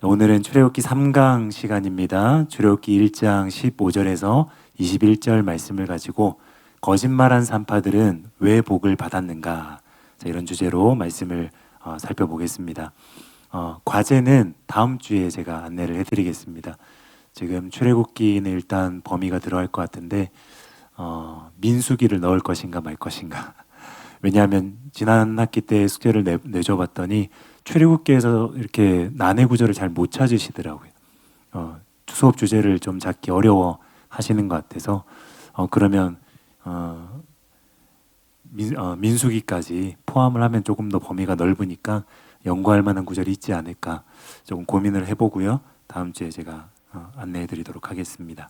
오늘은 출애굽기 3강 시간입니다. 출애굽기 1장 15절에서 21절 말씀을 가지고 거짓말한 산파들은 왜 복을 받았는가, 이런 주제로 말씀을 살펴보겠습니다. 과제는 다음 주에 제가 안내를 해드리겠습니다. 지금 출애굽기는 일단 범위가 들어갈 것 같은데 민수기를 넣을 것인가 말 것인가. 왜냐하면 지난 학기 때 숙제를 내줘봤더니 출애굽기에서 이렇게 난해 구절을 잘 못 찾으시더라고요. 수업 주제를 좀 잡기 어려워 하시는 것 같아서 그러면 민수기까지 포함을 하면 조금 더 범위가 넓으니까 연구할 만한 구절이 있지 않을까 조금 고민을 해보고요. 다음 주에 제가 안내해 드리도록 하겠습니다.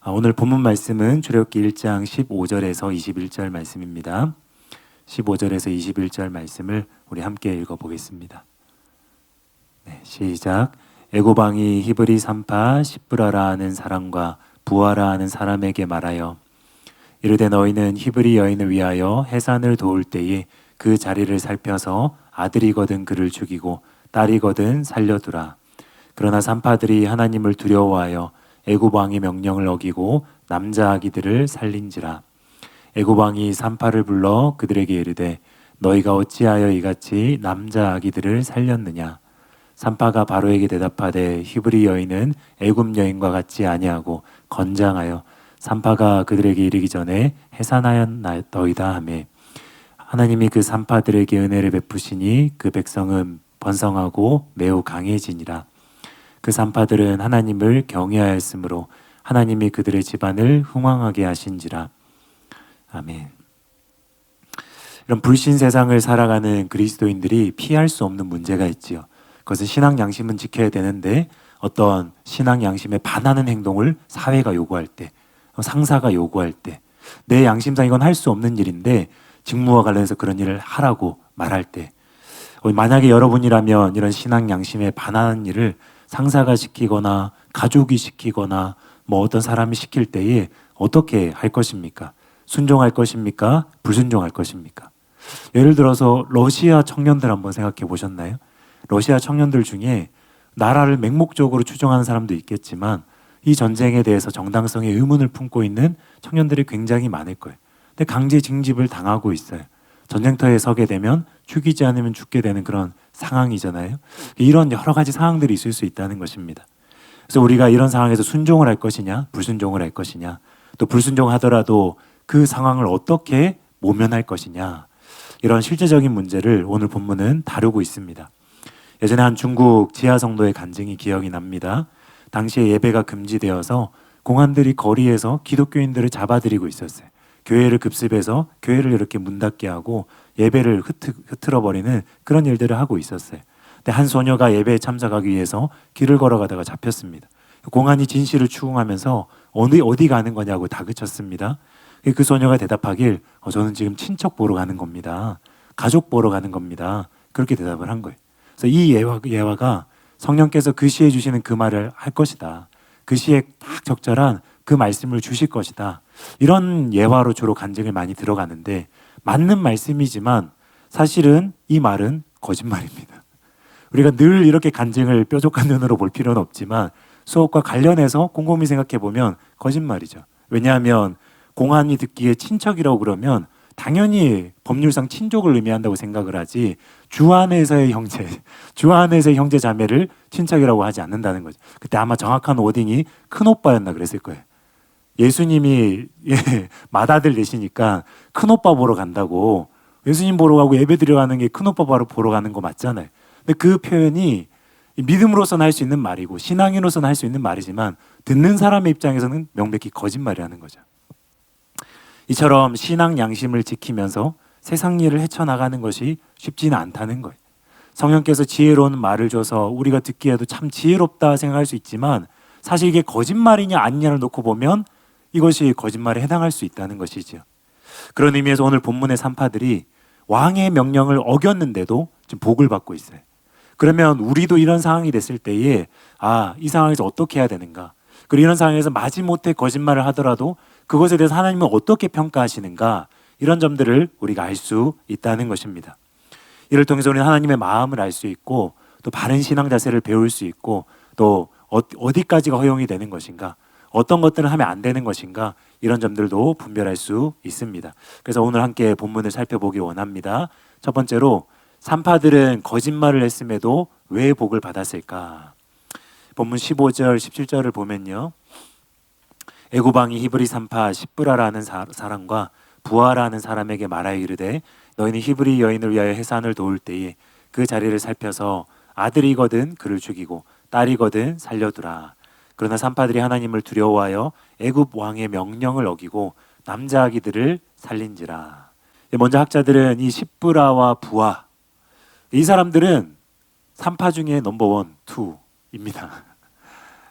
오늘 본문 말씀은 출애굽기 1장 15절에서 21절 말씀입니다. 15절에서 21절 말씀을 우리 함께 읽어보겠습니다. 네, 시작. 애굽 왕이 히브리 산파 시브라라 하는 사람과 부하라 하는 사람에게 말하여 이르되 너희는 히브리 여인을 위하여 해산을 도울 때에 그 자리를 살펴서 아들이거든 그를 죽이고 딸이거든 살려두라. 그러나 산파들이 하나님을 두려워하여 애굽 왕의 명령을 어기고 남자 아기들을 살린지라. 애굽 왕이 산파를 불러 그들에게 이르되 너희가 어찌하여 이같이 남자 아기들을 살렸느냐. 산파가 바로에게 대답하되 히브리 여인은 애굽 여인과 같지 아니하고 건장하여 산파가 그들에게 이르기 전에 해산하였나이다 하매 하나님이 그 산파들에게 은혜를 베푸시니 그 백성은 번성하고 매우 강해지니라. 그 산파들은 하나님을 경외하였으므로 하나님이 그들의 집안을 흥왕하게 하신지라. 아멘. 이런 불신 세상을 살아가는 그리스도인들이 피할 수 없는 문제가 있지요. 그것은 신앙 양심은 지켜야 되는데 어떤 신앙 양심에 반하는 행동을 사회가 요구할 때, 상사가 요구할 때, 내 양심상 이건 할 수 없는 일인데 직무와 관련해서 그런 일을 하라고 말할 때, 만약에 여러분이라면 이런 신앙 양심에 반하는 일을 상사가 시키거나 가족이 시키거나 어떤 사람이 시킬 때에 어떻게 할 것입니까? 순종할 것입니까? 불순종할 것입니까? 예를 들어서 러시아 청년들 한번 생각해 보셨나요? 러시아 청년들 중에 나라를 맹목적으로 추종하는 사람도 있겠지만 이 전쟁에 대해서 정당성의 의문을 품고 있는 청년들이 굉장히 많을 거예요. 근데 강제 징집을 당하고 있어요. 전쟁터에 서게 되면 죽이지 않으면 죽게 되는 그런 상황이잖아요. 이런 여러 가지 상황들이 있을 수 있다는 것입니다. 그래서 우리가 이런 상황에서 순종을 할 것이냐, 불순종을 할 것이냐, 또 불순종하더라도 그 상황을 어떻게 모면할 것이냐, 이런 실제적인 문제를 오늘 본문은 다루고 있습니다. 예전에 한 중국 지하 성도의 간증이 기억이 납니다. 당시에 예배가 금지되어서 공안들이 거리에서 기독교인들을 잡아들이고 있었어요. 교회를 급습해서 교회를 이렇게 문 닫게 하고 예배를 흐트러버리는 그런 일들을 하고 있었어요. 근데 한 소녀가 예배에 참석하기 위해서 길을 걸어가다가 잡혔습니다. 공안이 진실을 추궁하면서 어디 가는 거냐고 다그쳤습니다. 그 소녀가 대답하길 저는 지금 친척 보러 가는 겁니다. 가족 보러 가는 겁니다. 그렇게 대답을 한 거예요. 그래서 이 예화가 성령께서 그 시에 주시는 그 말을 할 것이다. 그 시에 딱 적절한 그 말씀을 주실 것이다. 이런 예화로 주로 간증을 많이 들어가는데 맞는 말씀이지만 사실은 이 말은 거짓말입니다. 우리가 늘 이렇게 간증을 뾰족한 눈으로 볼 필요는 없지만 수업과 관련해서 곰곰이 생각해 보면 거짓말이죠. 왜냐하면 공안이 듣기에 친척이라고 그러면 당연히 법률상 친족을 의미한다고 생각을 하지 주 안에서의 형제 자매를 친척이라고 하지 않는다는 거죠. 그때 아마 정확한 워딩이 큰오빠였나 그랬을 거예요. 예수님이 맏아들 되시니까 큰오빠 보러 간다고, 예수님 보러 가고 예배 드려 가는 게 큰오빠 보러 가는 거 맞잖아요. 근데 그 표현이 믿음으로서는 할 수 있는 말이고 신앙인으로서는 할 수 있는 말이지만 듣는 사람의 입장에서는 명백히 거짓말이라는 거죠. 이처럼 신앙 양심을 지키면서 세상 일을 헤쳐나가는 것이 쉽지는 않다는 거예요. 성령께서 지혜로운 말을 줘서 우리가 듣기에도 참 지혜롭다 생각할 수 있지만 사실 이게 거짓말이냐 아니냐를 놓고 보면 이것이 거짓말에 해당할 수 있다는 것이죠. 그런 의미에서 오늘 본문의 산파들이 왕의 명령을 어겼는데도 지금 복을 받고 있어요. 그러면 우리도 이런 상황이 됐을 때에 이 상황에서 어떻게 해야 되는가, 그리고 이런 상황에서 마지못해 거짓말을 하더라도 그것에 대해서 하나님은 어떻게 평가하시는가, 이런 점들을 우리가 알 수 있다는 것입니다. 이를 통해서 우리는 하나님의 마음을 알 수 있고 또 바른 신앙 자세를 배울 수 있고 또 어디까지가 허용이 되는 것인가, 어떤 것들은 하면 안 되는 것인가, 이런 점들도 분별할 수 있습니다. 그래서 오늘 함께 본문을 살펴보기 원합니다. 첫 번째로 산파들은 거짓말을 했음에도 왜 복을 받았을까? 본문 15절 17절을 보면요, 애굽 왕이 히브리 산파 십브라라는 사람과 부하라는 사람에게 말하여 이르되 너희는 히브리 여인을 위하여 해산을 도울 때에 그 자리를 살펴서 아들이거든 그를 죽이고 딸이거든 살려두라. 그러나 산파들이 하나님을 두려워하여 애굽 왕의 명령을 어기고 남자 아기들을 살린지라. 먼저 학자들은 이 십브라와 부하, 이 사람들은 산파 중에 넘버원, 투입니다.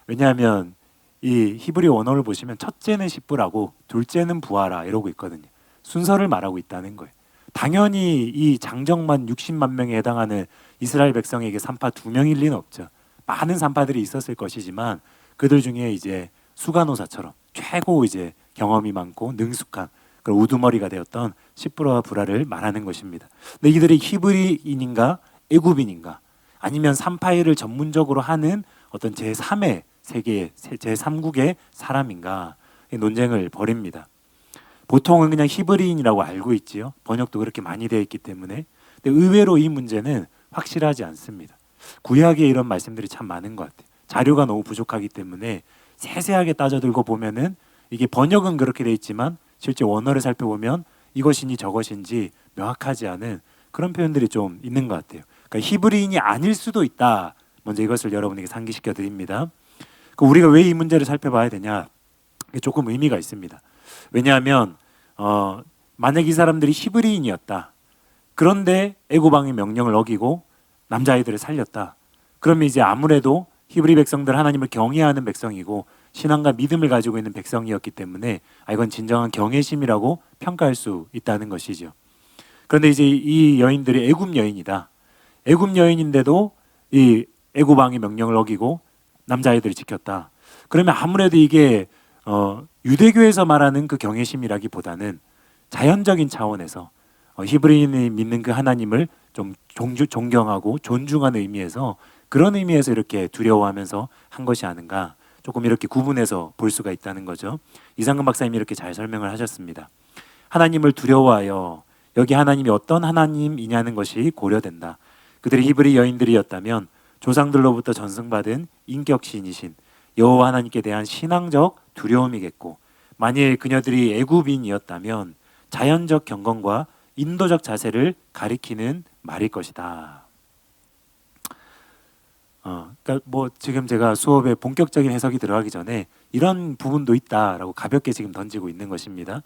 왜냐하면 이 히브리 원어를 보시면 첫째는 십브라고 둘째는 부하라 이러고 있거든요. 순서를 말하고 있다는 거예요. 당연히 이 장정만 60만 명에 해당하는 이스라엘 백성에게 산파 2명일 리는 없죠. 많은 산파들이 있었을 것이지만 그들 중에 이제 수간호사처럼 최고 이제 경험이 많고 능숙한 그런 우두머리가 되었던 십브라와 부라를 말하는 것입니다. 근데 이들이 히브리인인가 애굽인인가 아니면 산파일을 전문적으로 하는 어떤 제3의 세계의 제3국의 사람인가 논쟁을 벌입니다. 보통은 그냥 히브리인이라고 알고 있지요. 번역도 그렇게 많이 되어 있기 때문에. 근데 의외로 이 문제는 확실하지 않습니다. 구약에 이런 말씀들이 참 많은 것 같아요. 자료가 너무 부족하기 때문에 세세하게 따져들고 보면은 이게 번역은 그렇게 되어 있지만 실제 원어를 살펴보면 이것인지 저것인지 명확하지 않은 그런 표현들이 좀 있는 것 같아요. 그러니까 히브리인이 아닐 수도 있다. 먼저 이것을 여러분에게 상기시켜 드립니다. 우리가 왜 이 문제를 살펴봐야 되냐? 조금 의미가 있습니다. 왜냐하면 만약 이 사람들이 히브리인이었다. 그런데 애굽 왕의 명령을 어기고 남자아이들을 살렸다. 그러면 이제 아무래도 히브리 백성들 하나님을 경외하는 백성이고 신앙과 믿음을 가지고 있는 백성이었기 때문에 이건 진정한 경외심이라고 평가할 수 있다는 것이죠. 그런데 이제 이 여인들이 애굽 여인이다. 애굽 여인인데도 이 애굽 왕의 명령을 어기고 남자아이들을 지켰다. 그러면 아무래도 이게 유대교에서 말하는 그 경외심이라기보다는 자연적인 차원에서 히브리인이 믿는 그 하나님을 좀 존경하고 존중하는 의미에서 그런 의미에서 이렇게 두려워하면서 한 것이 아닌가, 조금 이렇게 구분해서 볼 수가 있다는 거죠. 이상근 박사님이 이렇게 잘 설명을 하셨습니다. 하나님을 두려워하여 여기 하나님이 어떤 하나님이냐는 것이 고려된다. 그들이 히브리 여인들이었다면 조상들로부터 전승받은 인격신이신 여호와 하나님께 대한 신앙적 두려움이겠고, 만일 그녀들이 애굽인이었다면 자연적 경건과 인도적 자세를 가리키는 말일 것이다. 그러니까 뭐 지금 제가 수업에 본격적인 해석이 들어가기 전에 이런 부분도 있다라고 가볍게 지금 던지고 있는 것입니다.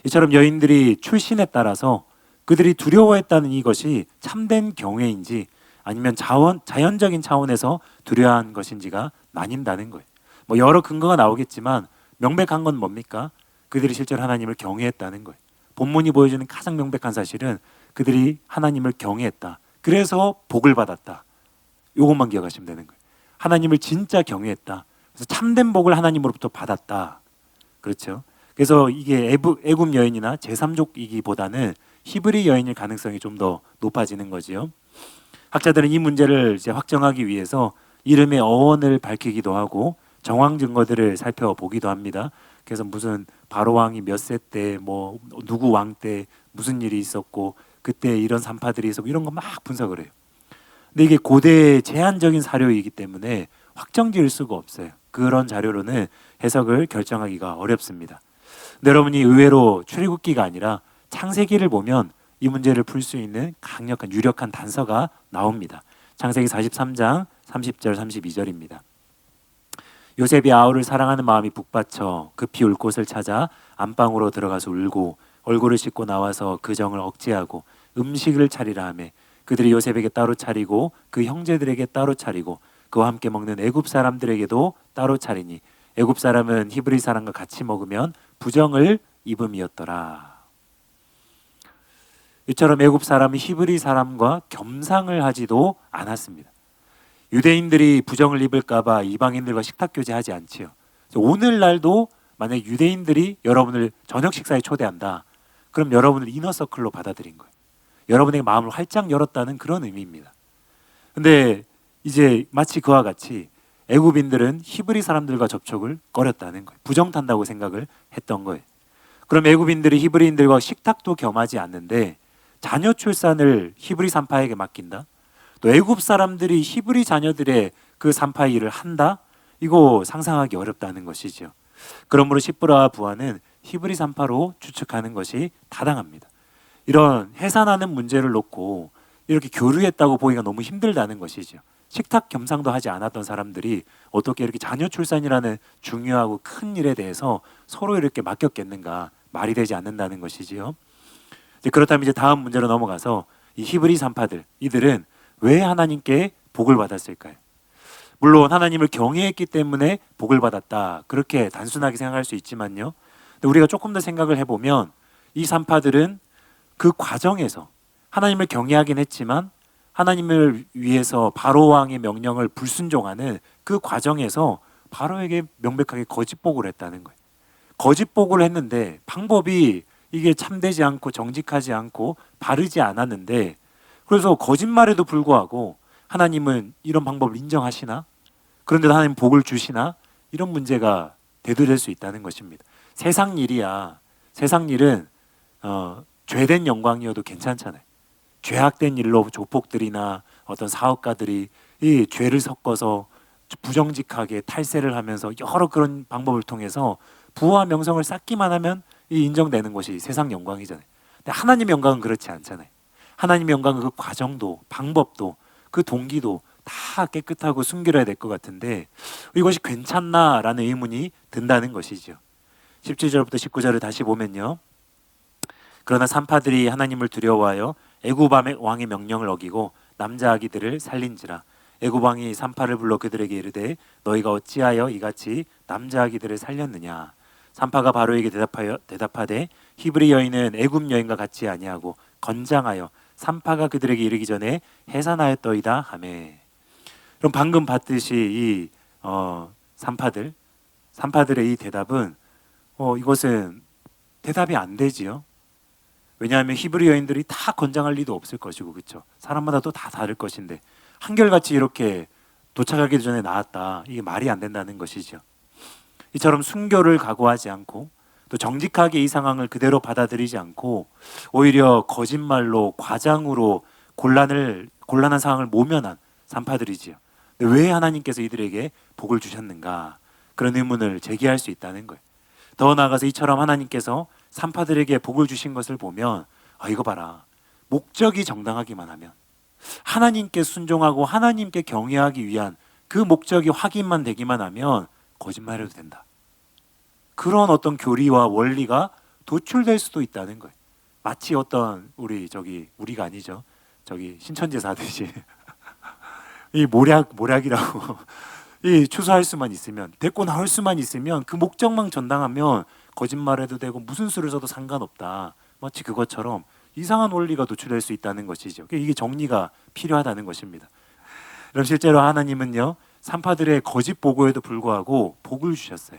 이처럼 여인들이 출신에 따라서 그들이 두려워했다는 이것이 참된 경외인지 아니면 자연적인 차원에서 두려워한 것인지가 나뉜다는 거예요. 뭐 여러 근거가 나오겠지만 명백한 건 뭡니까? 그들이 실제로 하나님을 경외했다는 거예요. 본문이 보여주는 가장 명백한 사실은 그들이 하나님을 경외했다. 그래서 복을 받았다. 이것만 기억하시면 되는 거예요. 하나님을 진짜 경외했다. 그래서 참된 복을 하나님으로부터 받았다. 그렇죠? 그래서 이게 애굽 여인이나 제3족이기보다는 히브리 여인일 가능성이 좀 더 높아지는 거지요. 학자들은 이 문제를 이제 확정하기 위해서 이름의 어원을 밝히기도 하고 정황 증거들을 살펴보기도 합니다. 그래서 무슨 바로 왕이 몇 세 때, 뭐 누구 왕 때 무슨 일이 있었고 그때 이런 산파들이 있었고 이런 거 막 분석을 해요. 근데 이게 고대 제한적인 사료이기 때문에 확정지을 수가 없어요. 그런 자료로는 해석을 결정하기가 어렵습니다. 근데 여러분이 의외로 출애굽기가 아니라 창세기를 보면 이 문제를 풀 수 있는 강력한 유력한 단서가 나옵니다. 창세기 43장 30절 32절입니다. 요셉이 아우를 사랑하는 마음이 북받쳐 급히 울 곳을 찾아 안방으로 들어가서 울고 얼굴을 씻고 나와서 그 정을 억제하고 음식을 차리라 하며 그들이 요셉에게 따로 차리고 그 형제들에게 따로 차리고 그와 함께 먹는 애굽 사람들에게도 따로 차리니 애굽 사람은 히브리 사람과 같이 먹으면 부정을 입음이었더라. 이처럼 애굽 사람이 히브리 사람과 겸상을 하지도 않았습니다. 유대인들이 부정을 입을까 봐 이방인들과 식탁 교제하지 않지요. 오늘날도 만약 유대인들이 여러분을 저녁 식사에 초대한다. 그럼 여러분을 이너서클로 받아들인 거예요. 여러분의 마음을 활짝 열었다는 그런 의미입니다. 근데 이제 마치 그와 같이 애굽인들은 히브리 사람들과 접촉을 꺼렸다는 거예요. 부정탄다고 생각을 했던 거예요. 그럼 애굽인들이 히브리인들과 식탁도 겸하지 않는데 자녀 출산을 히브리 산파에게 맡긴다? 또 애굽 사람들이 히브리 자녀들의 그 산파 일을 한다? 이거 상상하기 어렵다는 것이죠. 그러므로 시브라와 부하는 히브리 산파로 추측하는 것이 타당합니다. 이런 해산하는 문제를 놓고 이렇게 교류했다고 보기가 너무 힘들다는 것이죠. 식탁 겸상도 하지 않았던 사람들이 어떻게 이렇게 자녀 출산이라는 중요하고 큰 일에 대해서 서로 이렇게 맡겼겠는가, 말이 되지 않는다는 것이지요. 그렇다면 이제 다음 문제로 넘어가서 이 히브리 산파들, 이들은 왜 하나님께 복을 받았을까요? 물론 하나님을 경외했기 때문에 복을 받았다, 그렇게 단순하게 생각할 수 있지만요, 근데 우리가 조금 더 생각을 해보면 이 산파들은 그 과정에서 하나님을 경외하긴 했지만 하나님을 위해서 바로 왕의 명령을 불순종하는 그 과정에서 바로에게 명백하게 거짓복을 했다는 거예요. 거짓복을 했는데 방법이 이게 참되지 않고 정직하지 않고 바르지 않았는데, 그래서 거짓말에도 불구하고 하나님은 이런 방법을 인정하시나? 그런데도 하나님 복을 주시나? 이런 문제가 대두될 수 있다는 것입니다. 세상 일이야. 세상 일은 죄된 영광이어도 괜찮잖아요. 죄악된 일로 조폭들이나 어떤 사업가들이 이 죄를 섞어서 부정직하게 탈세를 하면서 여러 그런 방법을 통해서 부와 명성을 쌓기만 하면 이 인정되는 것이 세상 영광이잖아요. 근데 하나님의 영광은 그렇지 않잖아요. 하나님의 영광은 그 과정도, 방법도, 그 동기도 다 깨끗하고 순결해야 될 것 같은데 이것이 괜찮나라는 의문이 든다는 것이죠. 17절부터 19절을 다시 보면요, 그러나 산파들이 하나님을 두려워하여 애굽 왕의 명령을 어기고 남자 아기들을 살린지라. 애굽 왕이 산파를 불러 그들에게 이르되 너희가 어찌하여 이같이 남자 아기들을 살렸느냐. 산파가 바로에게 대답하되 히브리 여인은 애굽 여인과 같이 아니하고 건장하여 산파가 그들에게 이르기 전에 해산하였더이다 하매. 그럼 방금 봤듯이 이 산파들의 이 대답은 이것은 대답이 안 되지요. 왜냐하면 히브리 여인들이 다 건장할 리도 없을 것이고, 그렇죠? 사람마다 또 다 다를 것인데 한결같이 이렇게 도착하기 전에 나왔다, 이게 말이 안 된다는 것이죠. 이처럼 순교를 각오하지 않고 또 정직하게 이 상황을 그대로 받아들이지 않고 오히려 거짓말로 과장으로 곤란한 상황을 모면한 산파들이지요. 근데 왜 하나님께서 이들에게 복을 주셨는가, 그런 의문을 제기할 수 있다는 거예요. 더 나아가서 이처럼 하나님께서 산파들에게 복을 주신 것을 보면 이거 봐라, 목적이 정당하기만 하면, 하나님께 순종하고 하나님께 경외하기 위한 그 목적이 확인만 되기만 하면 거짓말해도 된다, 그런 어떤 교리와 원리가 도출될 수도 있다는 거예요. 마치 어떤 우리가 아니죠, 신천지에서 하듯이 이 모략이라고 이 추수할 수만 있으면, 데리고 나올 수만 있으면, 그 목적만 전당하면 거짓말해도 되고 무슨 수를 써도 상관없다, 마치 그것처럼 이상한 원리가 도출될 수 있다는 것이죠. 이게 정리가 필요하다는 것입니다. 그럼 실제로 하나님은요, 산파들의 거짓 보고에도 불구하고 복을 주셨어요.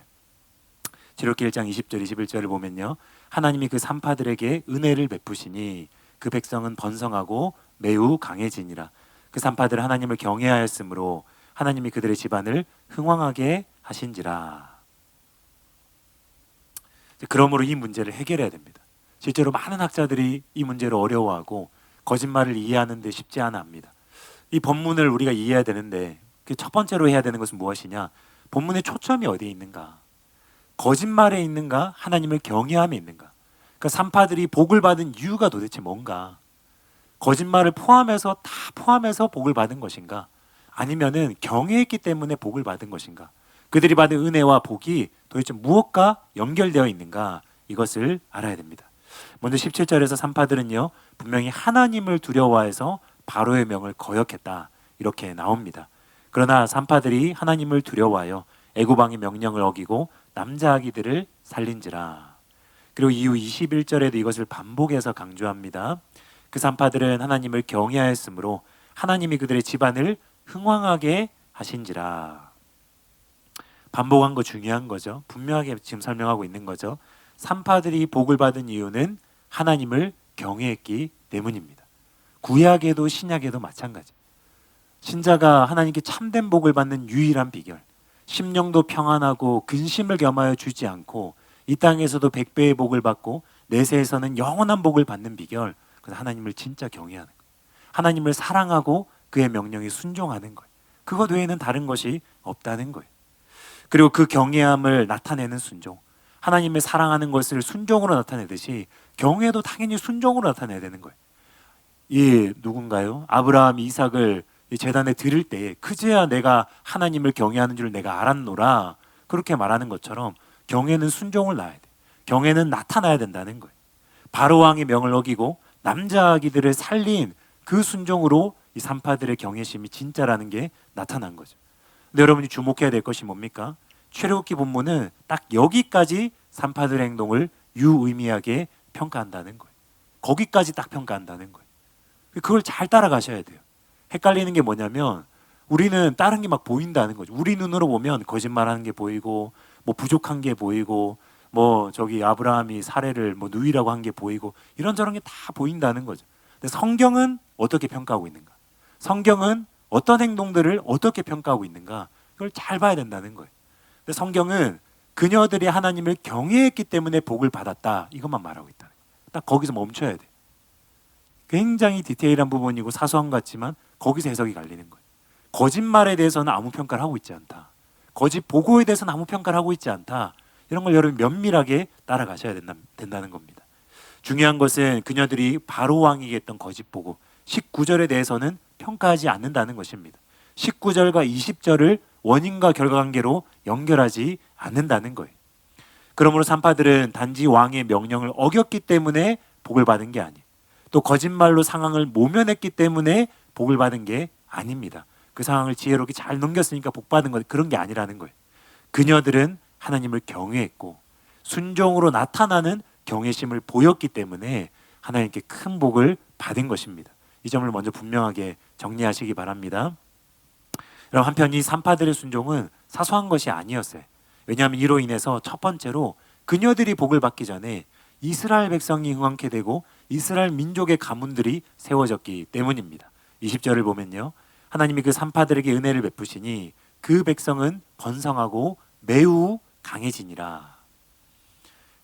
지록기 1장 20절 21절을 보면요, 하나님이 그 산파들에게 은혜를 베푸시니 그 백성은 번성하고 매우 강해지니라. 그 산파들은 하나님을 경외하였으므로 하나님이 그들의 집안을 흥왕하게 하신지라. 그러므로 이 문제를 해결해야 됩니다. 실제로 많은 학자들이 이 문제를 어려워하고 거짓말을 이해하는 데 쉽지 않아 합니다. 이 본문을 우리가 이해해야 되는데 그 첫 번째로 해야 되는 것은 무엇이냐? 본문의 초점이 어디에 있는가? 거짓말에 있는가? 하나님을 경외함에 있는가? 그러니까 산파들이 복을 받은 이유가 도대체 뭔가? 거짓말을 포함해서 복을 받은 것인가? 아니면은 경외했기 때문에 복을 받은 것인가? 그들이 받은 은혜와 복이 도대체 무엇과 연결되어 있는가? 이것을 알아야 됩니다. 먼저 17절에서 산파들은요, 분명히 하나님을 두려워해서 바로의 명을 거역했다, 이렇게 나옵니다. 그러나 산파들이 하나님을 두려워하여 애굽 왕의 명령을 어기고 남자 아기들을 살린지라. 그리고 이후 21절에도 이것을 반복해서 강조합니다. 그 산파들은 하나님을 경외하였으므로 하나님이 그들의 집안을 흥왕하게 하신지라. 반복한 거 중요한 거죠. 분명하게 지금 설명하고 있는 거죠. 산파들이 복을 받은 이유는 하나님을 경외했기 때문입니다. 구약에도 신약에도 마찬가지. 신자가 하나님께 참된 복을 받는 유일한 비결, 심령도 평안하고 근심을 겸하여 주지 않고 이 땅에서도 100배의 복을 받고 내세에서는 영원한 복을 받는 비결, 그래서 하나님을 진짜 경외하는 거예요. 하나님을 사랑하고 그의 명령에 순종하는 거예요. 그것 외에는 다른 것이 없다는 거예요. 그리고 그 경외함을 나타내는 순종, 하나님을 사랑하는 것을 순종으로 나타내듯이 경외도 당연히 순종으로 나타내야 되는 거예요. 이 누군가요? 아브라함이 이삭을 제단에 드릴 때 그제야 내가 하나님을 경외하는 줄 내가 알았노라, 그렇게 말하는 것처럼 경외는 순종을 낳아야 돼. 경외는 나타나야 된다는 거예요. 바로왕의 명을 어기고 남자아기들을 살린 그 순종으로 이 산파들의 경외심이 진짜라는 게 나타난 거죠. 근데 여러분이 주목해야 될 것이 뭡니까? 출애굽기 본문은 딱 여기까지 산파들의 행동을 유의미하게 평가한다는 거예요. 거기까지 딱 평가한다는 거예요. 그걸 잘 따라가셔야 돼요. 헷갈리는 게 뭐냐면 우리는 다른 게 막 보인다는 거죠. 우리 눈으로 보면 거짓말하는 게 보이고 뭐 부족한 게 보이고 뭐 저기 아브라함이 사례를 뭐 누이라고 한 게 보이고 이런저런 게 다 보인다는 거죠. 근데 성경은 어떻게 평가하고 있는가? 성경은 어떤 행동들을 어떻게 평가하고 있는가? 그걸 잘 봐야 된다는 거예요. 근데 성경은 그녀들이 하나님을 경외했기 때문에 복을 받았다, 이것만 말하고 있다. 딱 거기서 멈춰야 돼. 굉장히 디테일한 부분이고 사소한 것 같지만 거기서 해석이 갈리는 거예요. 거짓말에 대해서는 아무 평가를 하고 있지 않다. 거짓 보고에 대해서는 아무 평가를 하고 있지 않다. 이런 걸 여러분 면밀하게 따라가셔야 된다는 겁니다. 중요한 것은 그녀들이 바로 왕에게 했던 거짓 보고 19절에 대해서는 평가하지 않는다는 것입니다. 19절과 20절을 원인과 결과관계로 연결하지 않는다는 거예요. 그러므로 산파들은 단지 왕의 명령을 어겼기 때문에 복을 받은 게 아니에요. 또 거짓말로 상황을 모면했기 때문에 복을 받은 게 아닙니다. 그 상황을 지혜롭게 잘 넘겼으니까 복 받은 것, 그런 게 아니라는 거예요. 그녀들은 하나님을 경외했고 순종으로 나타나는 경외심을 보였기 때문에 하나님께 큰 복을 받은 것입니다. 이 점을 먼저 분명하게 정리하시기 바랍니다. 여러분, 한편 이 산파들의 순종은 사소한 것이 아니었어요. 왜냐하면 이로 인해서 첫 번째로 그녀들이 복을 받기 전에 이스라엘 백성이 흥왕케 되고 이스라엘 민족의 가문들이 세워졌기 때문입니다. 20절을 보면요, 하나님이 그 산파들에게 은혜를 베푸시니 그 백성은 번성하고 매우 강해지니라.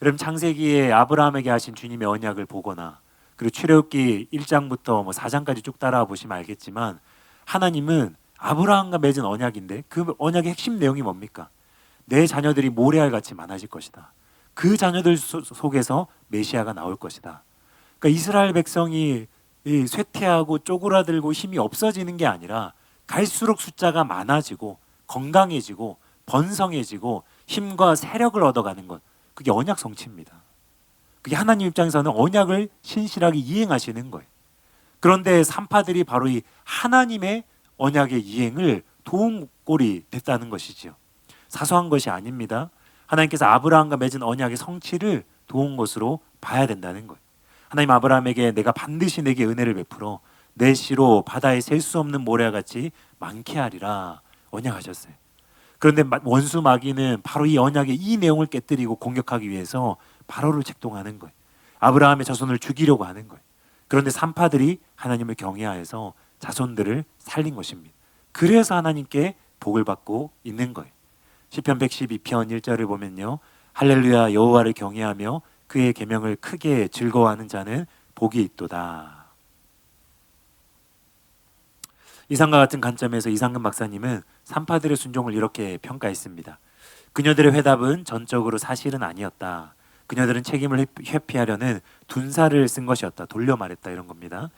여러분, 창세기에 아브라함에게 하신 주님의 언약을 보거나 그리고 출애굽기 1장부터 4장까지 쭉 따라와 보시면 알겠지만 하나님은 아브라함과 맺은 언약인데 그 언약의 핵심 내용이 뭡니까? 내 자녀들이 모래알같이 많아질 것이다. 그 자녀들 속에서 메시아가 나올 것이다. 그러니까 이스라엘 백성이 쇠퇴하고 쪼그라들고 힘이 없어지는 게 아니라 갈수록 숫자가 많아지고 건강해지고 번성해지고 힘과 세력을 얻어가는 것, 그게 언약 성취입니다. 그게 하나님 입장에서는 언약을 신실하게 이행하시는 거예요. 그런데 산파들이 바로 이 하나님의 언약의 이행을 도운 꼴이 됐다는 것이지요. 사소한 것이 아닙니다. 하나님께서 아브라함과 맺은 언약의 성취를 도운 것으로 봐야 된다는 거예요. 하나님 아브라함에게 내가 반드시 내게 은혜를 베풀어 내 씨로 바다에 셀 수 없는 모래같이 많게 하리라 언약하셨어요. 그런데 원수 마귀는 바로 이 언약의 이 내용을 깨뜨리고 공격하기 위해서 바로를 책동하는 거예요. 아브라함의 자손을 죽이려고 하는 거예요. 그런데 산파들이 하나님을 경외하여서 자손들을 살린 것입니다. 그래서 하나님께 복을 받고 있는 거예요. 시편 112편 1절을 보면요, 할렐루야, 여호와를 경외하며 그의 계명을 크게 즐거워하는 자는 복이 있도다. 이상과 같은 관점에서 이상근 박사님은 산파들의 순종을 이렇게 평가했습니다. 그녀들의 회답은 전적으로 사실은 아니었다. 그녀들은 책임을 회피하려는 둔사를 쓴 것이었다. 돌려 말했다, 이런 겁니다.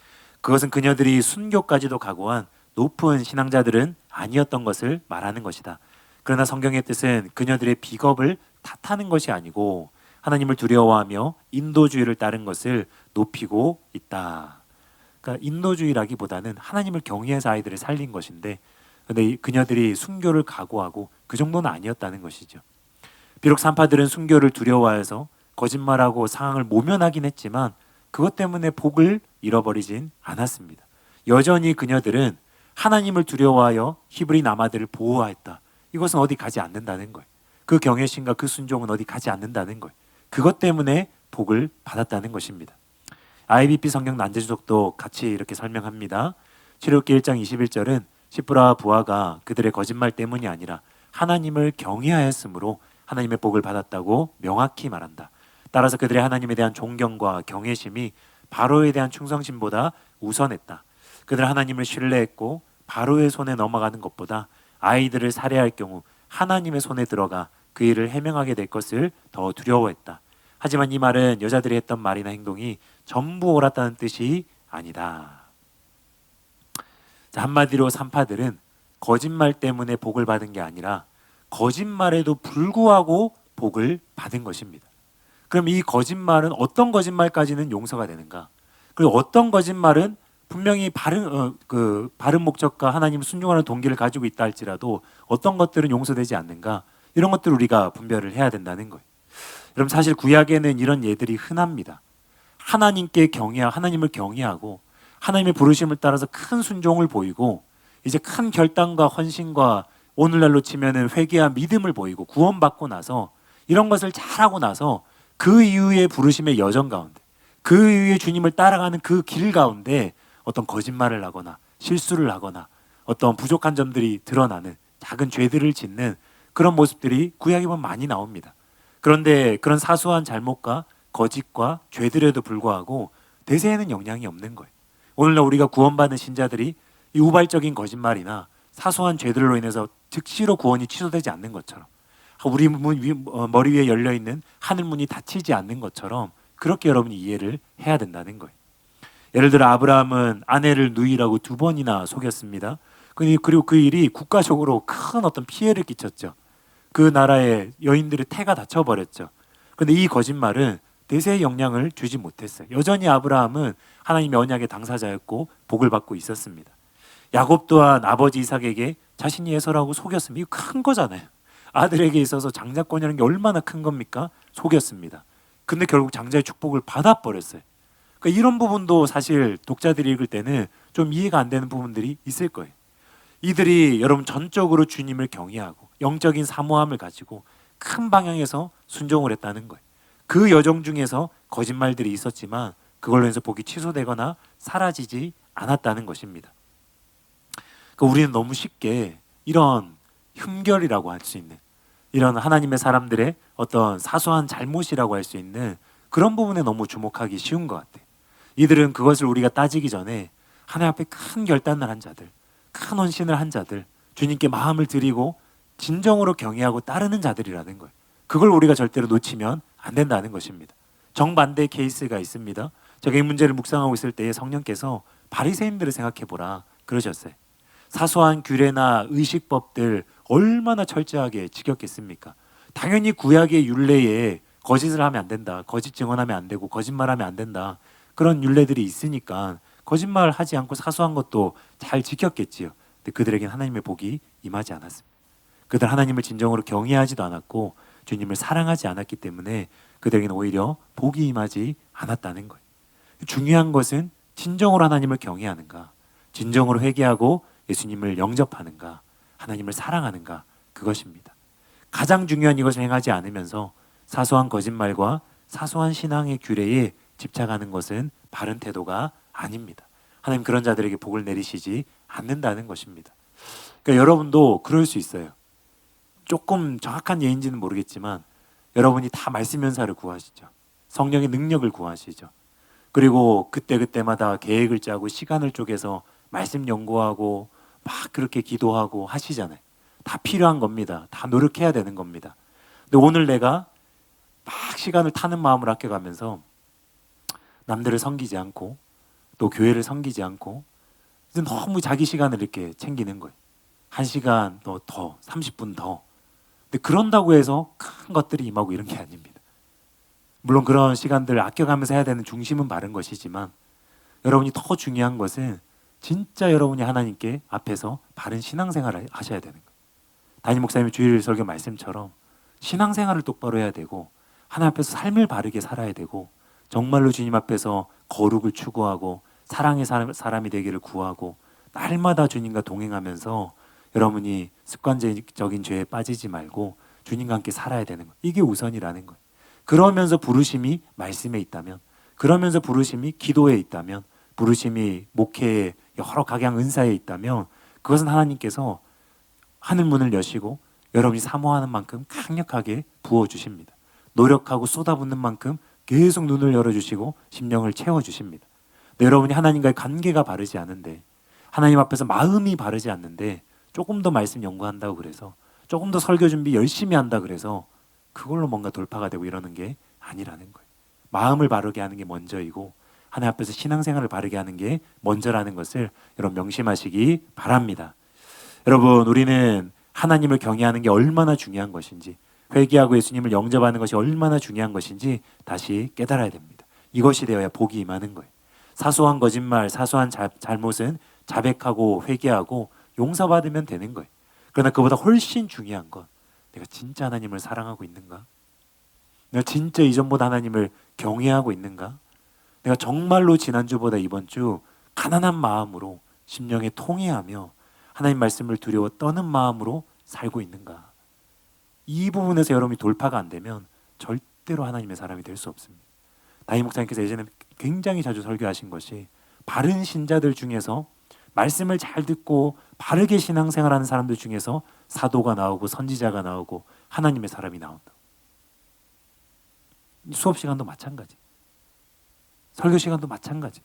그것은 그녀들이 순교까지도 각오한 높은 신앙자들은 아니었던 것을 말하는 것이다. 그러나 성경의 뜻은 그녀들의 비겁을 탓하는 것이 아니고 하나님을 두려워하며 인도주의를 따른 것을 높이고 있다. 그러니까 인도주의라기보다는 하나님을 경외해서 아이들을 살린 것인데, 근데 그녀들이 순교를 각오하고 그 정도는 아니었다는 것이죠. 비록 산파들은 순교를 두려워해서 거짓말하고 상황을 모면하긴 했지만 그것 때문에 복을 잃어버리진 않았습니다. 여전히 그녀들은 하나님을 두려워하여 히브리 남아들을 보호하였다. 이것은 어디 가지 않는다는 거예요. 그 경외심과 그 순종은 어디 가지 않는다는 거예요. 그것 때문에 복을 받았다는 것입니다. IBP 성경 난제주석도 같이 이렇게 설명합니다. 출애굽기 1장 21절은 시프라와 부하가 그들의 거짓말 때문이 아니라 하나님을 경외하였으므로 하나님의 복을 받았다고 명확히 말한다. 따라서 그들의 하나님에 대한 존경과 경외심이 바로에 대한 충성심보다 우선했다. 그들은 하나님을 신뢰했고 바로의 손에 넘어가는 것보다 아이들을 살해할 경우 하나님의 손에 들어가 그 일을 해명하게 될 것을 더 두려워했다. 하지만 이 말은 여자들이 했던 말이나 행동이 전부 옳았다는 뜻이 아니다. 자, 한마디로 산파들은 거짓말 때문에 복을 받은 게 아니라 거짓말에도 불구하고 복을 받은 것입니다. 그럼 이 거짓말은 어떤 거짓말까지는 용서가 되는가? 그리고 어떤 거짓말은 분명히 바른 목적과 하나님 순종하는 동기를 가지고 있다 할지라도 어떤 것들은 용서되지 않는가? 이런 것들을 우리가 분별을 해야 된다는 거예요. 여러분, 사실 구약에는 이런 예들이 흔합니다. 하나님을 경외하고 하나님의 부르심을 따라서 큰 순종을 보이고 이제 큰 결단과 헌신과 오늘날로 치면은 회개와 믿음을 보이고 구원받고 나서 이런 것을 잘하고 나서 그 이후의 부르심의 여정 가운데, 그 이후에 주님을 따라가는 그 길 가운데 어떤 거짓말을 하거나 실수를 하거나 어떤 부족한 점들이 드러나는 작은 죄들을 짓는 그런 모습들이 구약에 보면 많이 나옵니다. 그런데 그런 사소한 잘못과 거짓과 죄들에도 불구하고 대세에는 영향이 없는 거예요. 오늘날 우리가 구원받은 신자들이 이 우발적인 거짓말이나 사소한 죄들로 인해서 즉시로 구원이 취소되지 않는 것처럼, 우리 머리 위에 열려있는 하늘문이 닫히지 않는 것처럼 그렇게 여러분이 이해를 해야 된다는 거예요. 예를 들어 아브라함은 아내를 누이라고 2번이나 속였습니다. 그리고 그 일이 국가적으로 큰 어떤 피해를 끼쳤죠. 그 나라의 여인들의 태가 닫혀버렸죠. 그런데 이 거짓말은 대세에 영향을 주지 못했어요. 여전히 아브라함은 하나님의 언약의 당사자였고 복을 받고 있었습니다. 야곱 또한 아버지 이삭에게 자신이 에서라고 속였습니다. 이거 큰 거잖아요. 아들에게 있어서 장자권이라는 게 얼마나 큰 겁니까? 속였습니다. 근데 결국 장자의 축복을 받아버렸어요. 그러니까 이런 부분도 사실 독자들이 읽을 때는 좀 이해가 안 되는 부분들이 있을 거예요. 이들이 여러분 전적으로 주님을 경외하고 영적인 사모함을 가지고 큰 방향에서 순종을 했다는 거예요. 그 여정 중에서 거짓말들이 있었지만 그걸로 해서 복이 취소되거나 사라지지 않았다는 것입니다. 그러니까 우리는 너무 쉽게 이런 흠결이라고 할 수 있는 이런 하나님의 사람들의 어떤 사소한 잘못이라고 할 수 있는 그런 부분에 너무 주목하기 쉬운 것 같아요. 이들은 그것을 우리가 따지기 전에 하나님 앞에 큰 결단을 한 자들, 큰 헌신을 한 자들, 주님께 마음을 드리고 진정으로 경외하고 따르는 자들이라는 거예요. 그걸 우리가 절대로 놓치면 안 된다는 것입니다. 정반대 케이스가 있습니다. 제가 이 문제를 묵상하고 있을 때에 성령께서 바리새인들을 생각해 보라 그러셨어요. 사소한 규례나 의식법들 얼마나 철저하게 지켰겠습니까? 당연히 구약의 율례에 거짓을 하면 안 된다, 거짓 증언하면 안 되고 거짓말하면 안 된다, 그런 율례들이 있으니까 거짓말하지 않고 사소한 것도 잘 지켰겠지요. 근데 그들에게는 하나님의 복이 임하지 않았습니다. 그들 하나님을 진정으로 경외하지도 않았고 주님을 사랑하지 않았기 때문에 그들에게는 오히려 복이 임하지 않았다는 거예요. 중요한 것은 진정으로 하나님을 경외하는가, 진정으로 회개하고 예수님을 영접하는가, 하나님을 사랑하는가, 그것입니다. 가장 중요한 이것을 행하지 않으면서 사소한 거짓말과 사소한 신앙의 규례에 집착하는 것은 바른 태도가 아닙니다. 하나님 그런 자들에게 복을 내리시지 않는다는 것입니다. 그러니까 여러분도 그럴 수 있어요. 조금 정확한 예인지는 모르겠지만 여러분이 다 말씀 연사를 구하시죠. 성령의 능력을 구하시죠. 그리고 그때그때마다 계획을 짜고 시간을 쪼개서 말씀 연구하고 막 그렇게 기도하고 하시잖아요. 다 필요한 겁니다. 다 노력해야 되는 겁니다. 근데 오늘 내가 막 시간을 타는 마음을 아껴가면서 남들을 섬기지 않고 또 교회를 섬기지 않고 이제 너무 자기 시간을 이렇게 챙기는 거예요. 1시간 더 30분 더. 근데 그런다고 해서 큰 것들이 임하고 이런 게 아닙니다. 물론 그런 시간들을 아껴가면서 해야 되는 중심은 바른 것이지만 여러분이 더 중요한 것은 진짜 여러분이 하나님께 앞에서 바른 신앙생활을 하셔야 되는 거예요. 담임 목사님의 주일 설교 말씀처럼 신앙생활을 똑바로 해야 되고 하나님 앞에서 삶을 바르게 살아야 되고 정말로 주님 앞에서 거룩을 추구하고 사랑의 사람이 되기를 구하고 날마다 주님과 동행하면서 여러분이 습관적인 죄에 빠지지 말고 주님과 함께 살아야 되는 거예요. 이게 우선이라는 거예요. 그러면서 부르심이 말씀에 있다면, 그러면서 부르심이 기도에 있다면, 부르심이 목회에 여러 각양 은사에 있다면 그것은 하나님께서 하늘 문을 여시고 여러분이 사모하는 만큼 강력하게 부어주십니다. 노력하고 쏟아붓는 만큼 계속 눈을 열어주시고 심령을 채워주십니다. 근데 여러분이 하나님과의 관계가 바르지 않은데, 하나님 앞에서 마음이 바르지 않는데 조금 더 말씀 연구한다고 그래서, 조금 더 설교 준비 열심히 한다 그래서 그걸로 뭔가 돌파가 되고 이러는 게 아니라는 거예요. 마음을 바르게 하는 게 먼저이고 하나님 앞에서 신앙생활을 바르게 하는 게 먼저라는 것을 여러분 명심하시기 바랍니다. 여러분, 우리는 하나님을 경외하는 게 얼마나 중요한 것인지, 회개하고 예수님을 영접하는 것이 얼마나 중요한 것인지 다시 깨달아야 됩니다. 이것이 되어야 복이 임하는 거예요. 사소한 거짓말, 사소한 잘못은 자백하고 회개하고 용서받으면 되는 거예요. 그러나 그보다 훨씬 중요한 건, 내가 진짜 하나님을 사랑하고 있는가? 내가 진짜 이전보다 하나님을 경외하고 있는가? 내가 정말로 지난주보다 이번 주 가난한 마음으로 심령에 통회하며 하나님 말씀을 두려워 떠는 마음으로 살고 있는가? 이 부분에서 여러분이 돌파가 안 되면 절대로 하나님의 사람이 될 수 없습니다. 다임 목사님께서 예전에 굉장히 자주 설교하신 것이, 바른 신자들 중에서 말씀을 잘 듣고 바르게 신앙생활하는 사람들 중에서 사도가 나오고 선지자가 나오고 하나님의 사람이 나온다. 수업 시간도 마찬가지, 설교 시간도 마찬가지.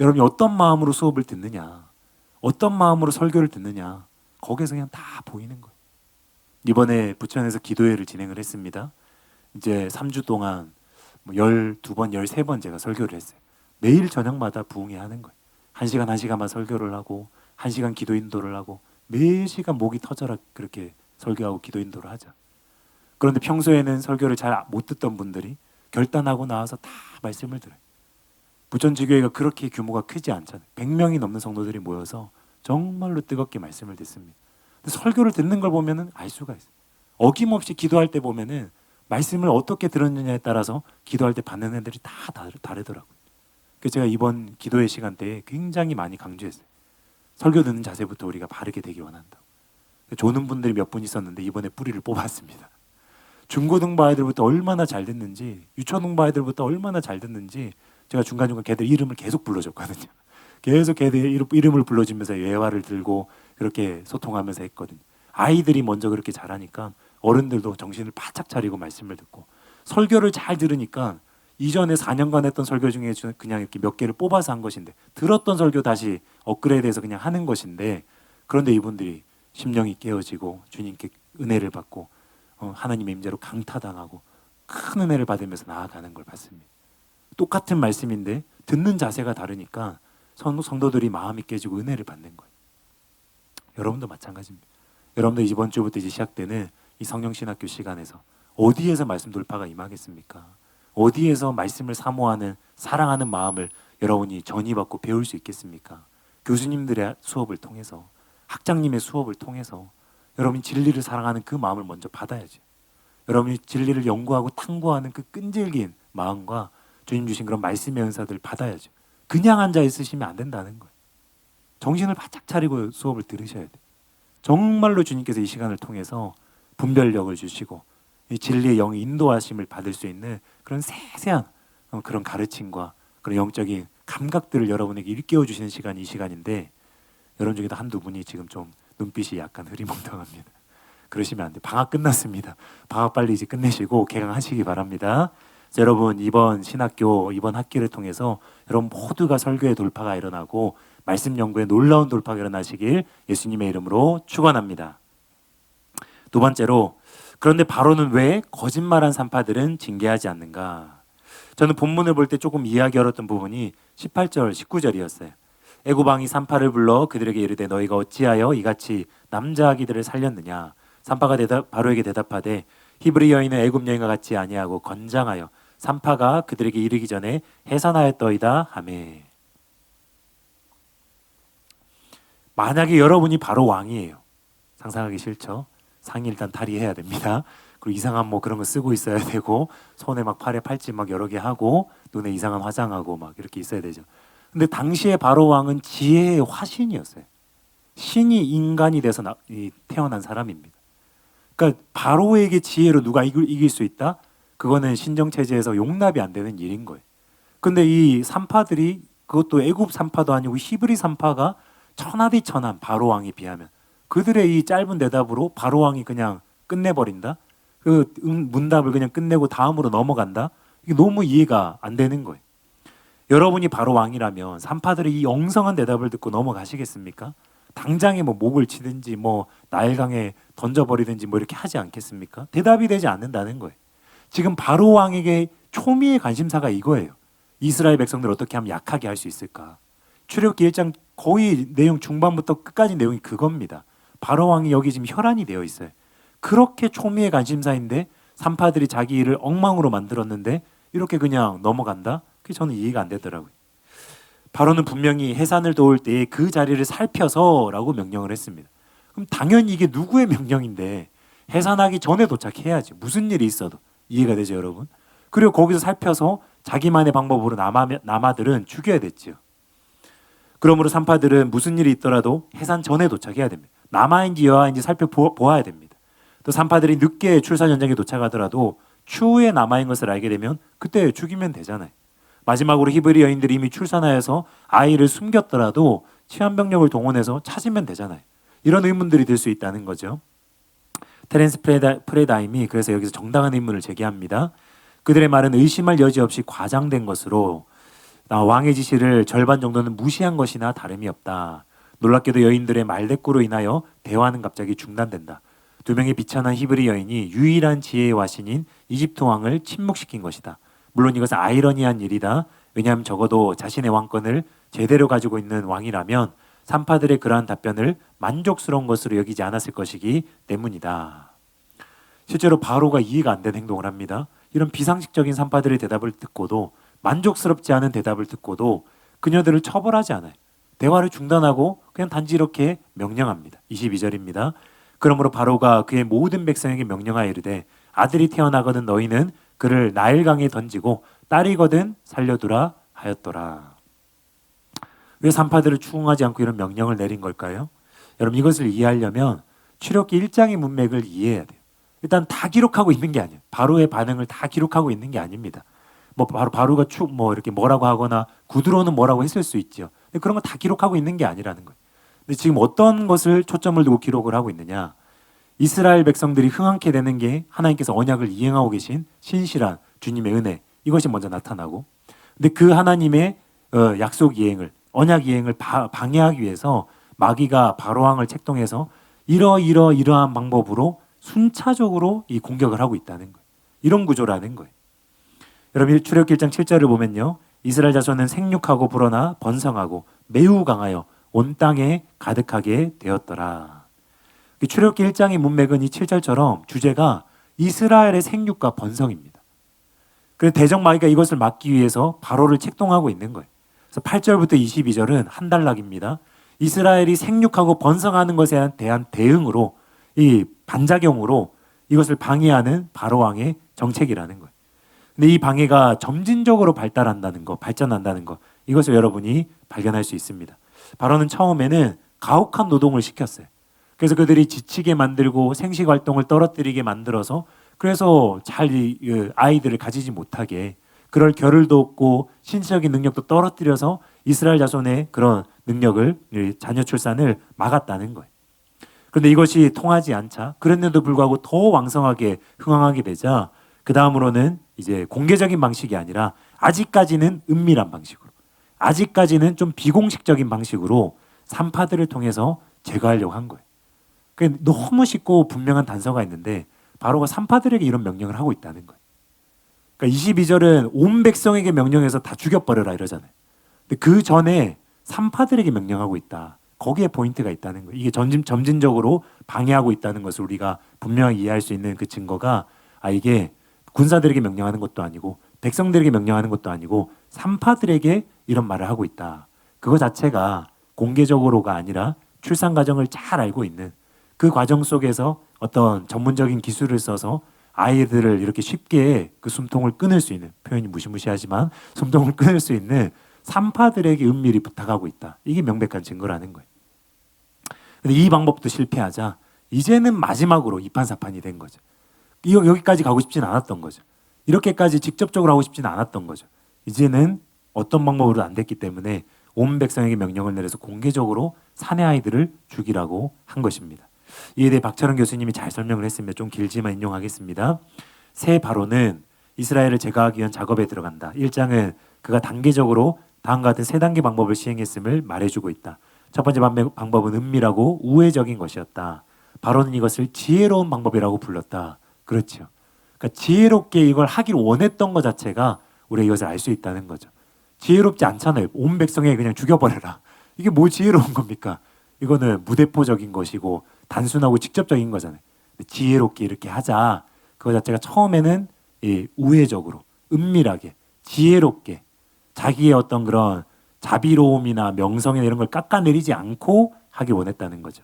여러분이 어떤 마음으로 수업을 듣느냐, 어떤 마음으로 설교를 듣느냐, 거기에서 그냥 다 보이는 거예요. 이번에 부천에서 기도회를 진행을 했습니다. 이제 3주 동안 12번, 13번 제가 설교를 했어요. 매일 저녁마다 부흥회 하는 거예요. 1시간 1시간만 설교를 하고 1시간 기도 인도를 하고 매 시간 목이 터져라 그렇게 설교하고 기도 인도를 하자. 그런데 평소에는 설교를 잘 못 듣던 분들이 결단하고 나와서 다 말씀을 들어요. 부천지교회가 그렇게 규모가 크지 않잖아요. 100명이 넘는 성도들이 모여서 정말로 뜨겁게 말씀을 듣습니다. 설교를 듣는 걸 보면은 알 수가 있어요. 어김없이 기도할 때 보면은 말씀을 어떻게 들었느냐에 따라서 기도할 때 받는 애들이 다 다르더라고요. 그래서 제가 이번 기도회 시간 때에 굉장히 많이 강조했어요. 설교 듣는 자세부터 우리가 바르게 되기 원한다고. 조는 분들이 몇 분 있었는데 이번에 뿌리를 뽑았습니다. 중고등부 아이들부터 얼마나 잘 듣는지, 유초등부 아이들부터 얼마나 잘 듣는지 제가 중간중간 걔들 이름을 계속 불러줬거든요. 계속 걔들 이름을 불러주면서 예화를 들고 그렇게 소통하면서 했거든요. 아이들이 먼저 그렇게 잘하니까 어른들도 정신을 바짝 차리고 말씀을 듣고, 설교를 잘 들으니까 이전에 4년간 했던 설교 중에 그냥 이렇게 몇 개를 뽑아서 한 것인데, 들었던 설교 다시 업그레이드해서 그냥 하는 것인데, 그런데 이분들이 심령이 깨어지고 주님께 은혜를 받고 하나님의 임재로 강타당하고 큰 은혜를 받으면서 나아가는 걸 봤습니다. 똑같은 말씀인데 듣는 자세가 다르니까 성도들이 마음이 깨지고 은혜를 받는 거예요. 여러분도 마찬가지입니다. 여러분도 이번 주부터 이제 시작되는 이 성령신학교 시간에서 어디에서 말씀 돌파가 임하겠습니까? 어디에서 말씀을 사모하는, 사랑하는 마음을 여러분이 전이받고 배울 수 있겠습니까? 교수님들의 수업을 통해서, 학장님의 수업을 통해서 여러분이 진리를 사랑하는 그 마음을 먼저 받아야지. 여러분이 진리를 연구하고 탐구하는 그 끈질긴 마음과 주님 주신 그런 말씀의 은사들을 받아야죠. 그냥 앉아 있으시면 안 된다는 거예요. 정신을 바짝 차리고 수업을 들으셔야 돼요. 정말로 주님께서 이 시간을 통해서 분별력을 주시고 이 진리의 영의 인도하심을 받을 수 있는 그런 세세한 그런 가르침과 그런 영적인 감각들을 여러분에게 일깨워 주시는 시간이 이 시간인데, 여러분 중에도 한두 분이 지금 좀 눈빛이 약간 흐리멍텅합니다. 그러시면 안 돼요. 방학 끝났습니다. 방학 빨리 이제 끝내시고 개강하시기 바랍니다. 자, 여러분, 이번 신학교, 이번 학기를 통해서 여러분 모두가 설교의 돌파가 일어나고 말씀 연구에 놀라운 돌파가 일어나시길 예수님의 이름으로 축원합니다. 두 번째로, 그런데 바로는 왜 거짓말한 산파들은 징계하지 않는가? 저는 본문을 볼 때 조금 이해하기 어려웠던 부분이 18절, 19절이었어요. 애굽 왕이 산파를 불러 그들에게 이르되 너희가 어찌하여 이같이 남자 아기들을 살렸느냐? 산파가 바로에게 대답하되 히브리 여인은 애굽 여인과 같지 아니하고 건장하여 산파가 그들에게 이르기 전에 해산하였더이다 하매. 만약에 여러분이 바로 왕이에요. 상상하기 싫죠? 상의 일단 탈의해야 됩니다. 그리고 이상한 뭐 그런 거 쓰고 있어야 되고, 손에 막 팔에 팔찌 막 여러 개 하고, 눈에 이상한 화장하고 막 이렇게 있어야 되죠. 근데 당시에 바로 왕은 지혜의 화신이었어요. 신이 인간이 돼서 태어난 사람입니다. 그러니까 바로에게 지혜로 누가 이길 수 있다? 그거는 신정체제에서 용납이 안 되는 일인 거예요. 근데 이 산파들이, 그것도 애굽 산파도 아니고 히브리 산파가 천하디천한 바로 왕에 비하면 그들의 이 짧은 대답으로 바로 왕이 그냥 끝내버린다. 그 문답을 그냥 끝내고 다음으로 넘어간다. 이게 너무 이해가 안 되는 거예요. 여러분이 바로 왕이라면 산파들의 이 엉성한 대답을 듣고 넘어가시겠습니까? 당장에 뭐 목을 치든지 뭐 나일강에 던져버리든지 뭐 이렇게 하지 않겠습니까? 대답이 되지 않는다는 거예요. 지금 바로 왕에게 초미의 관심사가 이거예요. 이스라엘 백성들 어떻게 하면 약하게 할 수 있을까? 출애굽기 1장 거의 내용 중반부터 끝까지 내용이 그겁니다. 바로 왕이 여기 지금 혈안이 되어 있어요. 그렇게 초미의 관심사인데 산파들이 자기 일을 엉망으로 만들었는데 이렇게 그냥 넘어간다? 그게 저는 이해가 안 되더라고요. 바로는 분명히 해산을 도울 때에 그 자리를 살펴서라고 명령을 했습니다. 그럼 당연히 이게 누구의 명령인데 해산하기 전에 도착해야지. 무슨 일이 있어도. 이해가 되죠, 여러분? 그리고 거기서 살펴서 자기만의 방법으로 남아들은 죽여야 됐지요. 그러므로 산파들은 무슨 일이 있더라도 해산 전에 도착해야 됩니다. 남아인지 여아인지 살펴보아야 됩니다. 또 산파들이 늦게 출산 현장에 도착하더라도 추후에 남아인 것을 알게 되면 그때 죽이면 되잖아요. 마지막으로 히브리 여인들이 이미 출산하여서 아이를 숨겼더라도 치안병력을 동원해서 찾으면 되잖아요. 이런 의문들이 들 수 있다는 거죠. 테렌스 프레다임이 그래서 여기서 정당한 의문을 제기합니다. 그들의 말은 의심할 여지 없이 과장된 것으로 왕의 지시를 절반 정도는 무시한 것이나 다름이 없다. 놀랍게도 여인들의 말대꾸로 인하여 대화는 갑자기 중단된다. 두 명의 비천한 히브리 여인이 유일한 지혜의 와신인 이집트 왕을 침묵시킨 것이다. 물론 이것은 아이러니한 일이다. 왜냐하면 적어도 자신의 왕권을 제대로 가지고 있는 왕이라면 산파들의 그러한 답변을 만족스러운 것으로 여기지 않았을 것이기 때문이다. 실제로 바로가 이해가 안 되는 행동을 합니다. 이런 비상식적인 산파들의 대답을 듣고도 만족스럽지 않은 대답을 듣고도 그녀들을 처벌하지 않아요. 대화를 중단하고 그냥 단지 이렇게 명령합니다. 22절입니다. 그러므로 바로가 그의 모든 백성에게 명령하여 이르되 아들이 태어나거든 너희는 그를 나일강에 던지고 딸이거든 살려두라 하였더라. 왜 산파들을 추궁하지 않고 이런 명령을 내린 걸까요? 여러분 이것을 이해하려면 출애굽기 1장의 문맥을 이해해야 돼요. 일단 다 기록하고 있는 게 아니에요. 바로의 반응을 다 기록하고 있는 게 아닙니다. 뭐 바로가 이렇게 뭐라고 하거나 구두로는 뭐라고 했을 수 있죠. 근데 그런 거 다 기록하고 있는 게 아니라는 거예요. 근데 지금 어떤 것을 초점을 두고 기록을 하고 있느냐? 이스라엘 백성들이 흥황케 되는 게 하나님께서 언약을 이행하고 계신 신실한 주님의 은혜, 이것이 먼저 나타나고, 근데 그 하나님의 약속 이행을, 언약 이행을 방해하기 위해서 마귀가 바로왕을 책동해서 이러한 방법으로 순차적으로 이 공격을 하고 있다는 거예요. 이런 구조라는 거예요. 여러분 출애굽기 1장 7절을 보면요, 이스라엘 자손은 생육하고 불어나 번성하고 매우 강하여 온 땅에 가득하게 되었더라. 출애굽기 1장의 문맥은 이 7절처럼 주제가 이스라엘의 생육과 번성입니다. 그래서 대적마귀가 이것을 막기 위해서 바로를 책동하고 있는 거예요. 그래서 8절부터 22절은 한 단락입니다. 이스라엘이 생육하고 번성하는 것에 대한 대응으로, 이 반작용으로 이것을 방해하는 바로 왕의 정책이라는 거예요. 근데 이 방해가 점진적으로 발달한다는 거, 발전한다는 거, 이것을 여러분이 발견할 수 있습니다. 바로는 처음에는 가혹한 노동을 시켰어요. 그래서 그들이 지치게 만들고 생식 활동을 떨어뜨리게 만들어서 그래서 잘 아이들을 가지지 못하게, 그럴 겨를도 없고 신체적인 능력도 떨어뜨려서 이스라엘 자손의 그런 능력을, 자녀 출산을 막았다는 거예요. 그런데 이것이 통하지 않자, 그랬는데도 불구하고 더 왕성하게 흥황하게 되자 그 다음으로는 이제 공개적인 방식이 아니라 아직까지는 은밀한 방식으로, 아직까지는 좀 비공식적인 방식으로 산파들을 통해서 제거하려고 한 거예요. 너무 쉽고 분명한 단서가 있는데 바로가 산파들에게 이런 명령을 하고 있다는 거예요. 그러니까 22절은 온 백성에게 명령해서 다 죽여버려라 이러잖아요. 근데 그 전에 산파들에게 명령하고 있다. 거기에 포인트가 있다는 거예요. 이게 점진적으로 방해하고 있다는 것을 우리가 분명히 이해할 수 있는 그 증거가, 이게 군사들에게 명령하는 것도 아니고 백성들에게 명령하는 것도 아니고 산파들에게 이런 말을 하고 있다. 그거 자체가 공개적으로가 아니라 출산 과정을 잘 알고 있는, 그 과정 속에서 어떤 전문적인 기술을 써서 아이들을 이렇게 쉽게 그 숨통을 끊을 수 있는, 표현이 무시무시하지만 숨통을 끊을 수 있는 산파들에게 은밀히 부탁하고 있다. 이게 명백한 증거라는 거예요. 근데 이 방법도 실패하자 이제는 마지막으로 이판사판이 된 거죠. 여기까지 가고 싶진 않았던 거죠. 이렇게까지 직접적으로 하고 싶진 않았던 거죠. 이제는 어떤 방법으로도 안 됐기 때문에 온 백성에게 명령을 내려서 공개적으로 사내 아이들을 죽이라고 한 것입니다. 이에 대해 박철원 교수님이 잘 설명을 했습니다. 좀 길지만 인용하겠습니다. 새 바로는 이스라엘을 제거하기 위한 작업에 들어간다. 1장은 그가 단계적으로 다음과 같은 세 단계 방법을 시행했음을 말해주고 있다. 첫 번째 방법은 은밀하고 우회적인 것이었다. 바로는 이것을 지혜로운 방법이라고 불렀다. 그렇죠. 그러니까 지혜롭게 이걸 하기를 원했던 것 자체가 우리가 이것을 알 수 있다는 거죠. 지혜롭지 않잖아요. 온 백성에 그냥 죽여버려라. 이게 뭐 지혜로운 겁니까? 이거는 무대포적인 것이고 단순하고 직접적인 거잖아요. 지혜롭게 이렇게 하자. 그거 자체가 처음에는 우회적으로, 은밀하게, 지혜롭게 자기의 어떤 그런 자비로움이나 명성이나 이런 걸 깎아내리지 않고 하길 원했다는 거죠.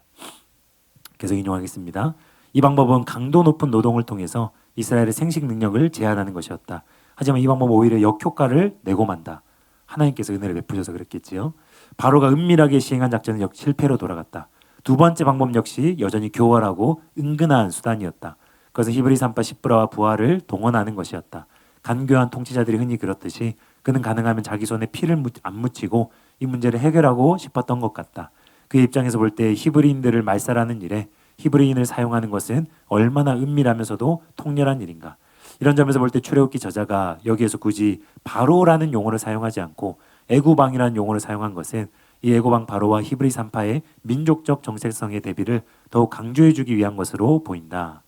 계속 인용하겠습니다. 이 방법은 강도 높은 노동을 통해서 이스라엘의 생식 능력을 제한하는 것이었다. 하지만 이 방법은 오히려 역효과를 내고 만다. 하나님께서 은혜를 베푸셔서 그랬겠지요. 바로가 은밀하게 시행한 작전은 역시 실패로 돌아갔다. 두 번째 방법 역시 여전히 교활하고 은근한 수단이었다. 그것은 히브리 산파 십브라와 부하를 동원하는 것이었다. 간교한 통치자들이 흔히 그렇듯이 그는 가능하면 자기 손에 피를 안 묻히고 이 문제를 해결하고 싶었던 것 같다. 그의 입장에서 볼 때 히브리인들을 말살하는 일에 히브리인을 사용하는 것은 얼마나 은밀하면서도 통렬한 일인가. 이런 점에서 볼 때 출애굽기 저자가 여기에서 굳이 바로라는 용어를 사용하지 않고 애구방이라는 용어를 사용한 것은 이 애구방 바로와 히브리 산파의 민족적 정체성의 대비를 더욱 강조해주기 위한 것으로 보인다.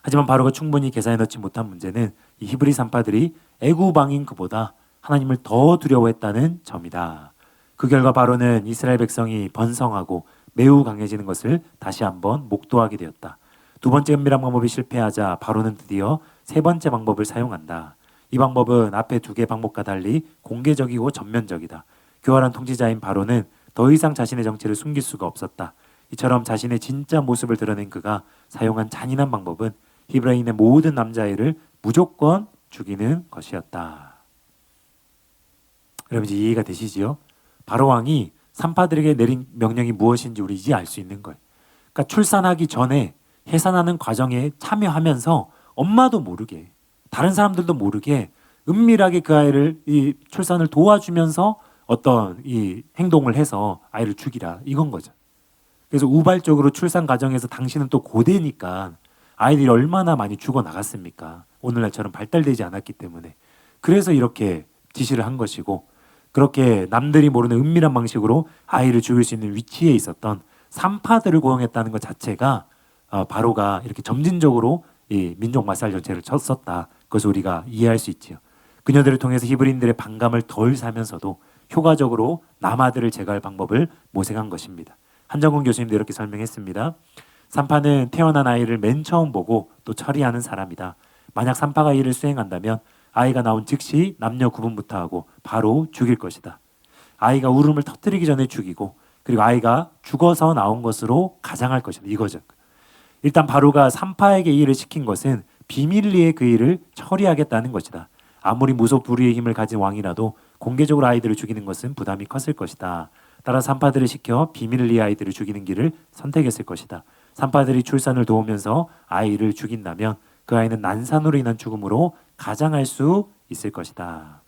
하지만 바로가 충분히 계산해 넣지 못한 문제는 이 히브리 산파들이 애구방인 그보다 하나님을 더 두려워했다는 점이다. 그 결과 바로는 이스라엘 백성이 번성하고 매우 강해지는 것을 다시 한번 목도하게 되었다. 두 번째 은밀한 방법이 실패하자 바로는 드디어 세 번째 방법을 사용한다. 이 방법은 앞에 두 개 방법과 달리 공개적이고 전면적이다. 교활한 통치자인 바로는 더 이상 자신의 정체를 숨길 수가 없었다. 이처럼 자신의 진짜 모습을 드러낸 그가 사용한 잔인한 방법은 히브리인의 모든 남자아이를 무조건 죽이는 것이었다. 여러분 이제 이해가 되시지요? 바로 왕이 산파들에게 내린 명령이 무엇인지 우리 이제 알 수 있는 거예요. 그러니까 출산하기 전에 해산하는 과정에 참여하면서 엄마도 모르게, 다른 사람들도 모르게 은밀하게 그 아이를 이 출산을 도와주면서 어떤 이 행동을 해서 아이를 죽이라 이건 거죠. 그래서 우발적으로 출산 과정에서 당신은 또 고대니까 아이들이 얼마나 많이 죽어 나갔습니까? 오늘날처럼 발달되지 않았기 때문에. 그래서 이렇게 지시를 한 것이고 그렇게 남들이 모르는 은밀한 방식으로 아이를 죽일 수 있는 위치에 있었던 산파들을 고용했다는 것 자체가 바로가 이렇게 점진적으로 이 민족 말살 정책을 쳤었다. 그것을 우리가 이해할 수 있지요. 그녀들을 통해서 히브리인들의 반감을 덜 사면서도 효과적으로 남아들을 제거할 방법을 모색한 것입니다. 한정근 교수님도 이렇게 설명했습니다. 산파는 태어난 아이를 맨 처음 보고 또 처리하는 사람이다. 만약 산파가 이를 수행한다면 아이가 나온 즉시 남녀 구분부터 하고 바로 죽일 것이다. 아이가 울음을 터뜨리기 전에 죽이고 그리고 아이가 죽어서 나온 것으로 가장할 것이다. 이거죠. 일단 바로가 산파에게 이 일을 시킨 것은 비밀리에 그 일을 처리하겠다는 것이다. 아무리 무소불위의 힘을 가진 왕이라도 공개적으로 아이들을 죽이는 것은 부담이 컸을 것이다. 따라 산파들을 시켜 비밀리에 아이들을 죽이는 길을 선택했을 것이다. 산파들이 출산을 도우면서 아이를 죽인다면 그 아이는 난산으로 인한 죽음으로 가장할 수 있을 것이다.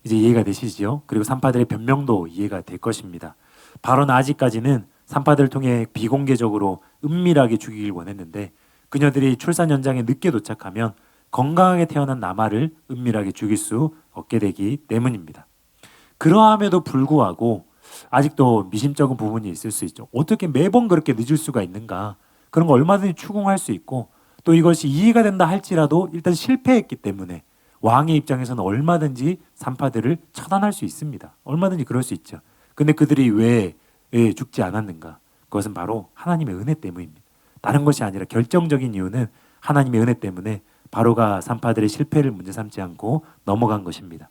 이제 이해가 되시지요? 그리고 산파들의 변명도 이해가 될 것입니다. 바로는 아직까지는 산파들을 통해 비공개적으로 은밀하게 죽이길 원했는데 그녀들이 출산 현장에 늦게 도착하면 건강하게 태어난 남아를 은밀하게 죽일 수 없게 되기 때문입니다. 그러함에도 불구하고 아직도 미심쩍은 부분이 있을 수 있죠. 어떻게 매번 그렇게 늦을 수가 있는가? 그런 거 얼마든지 추궁할 수 있고 또 이것이 이해가 된다 할지라도 일단 실패했기 때문에 왕의 입장에서는 얼마든지 산파들을 처단할 수 있습니다. 얼마든지 그럴 수 있죠. 근데 그들이 왜 죽지 않았는가? 그것은 바로 하나님의 은혜 때문입니다. 다른 것이 아니라 결정적인 이유는 하나님의 은혜 때문에 바로가 산파들의 실패를 문제 삼지 않고 넘어간 것입니다.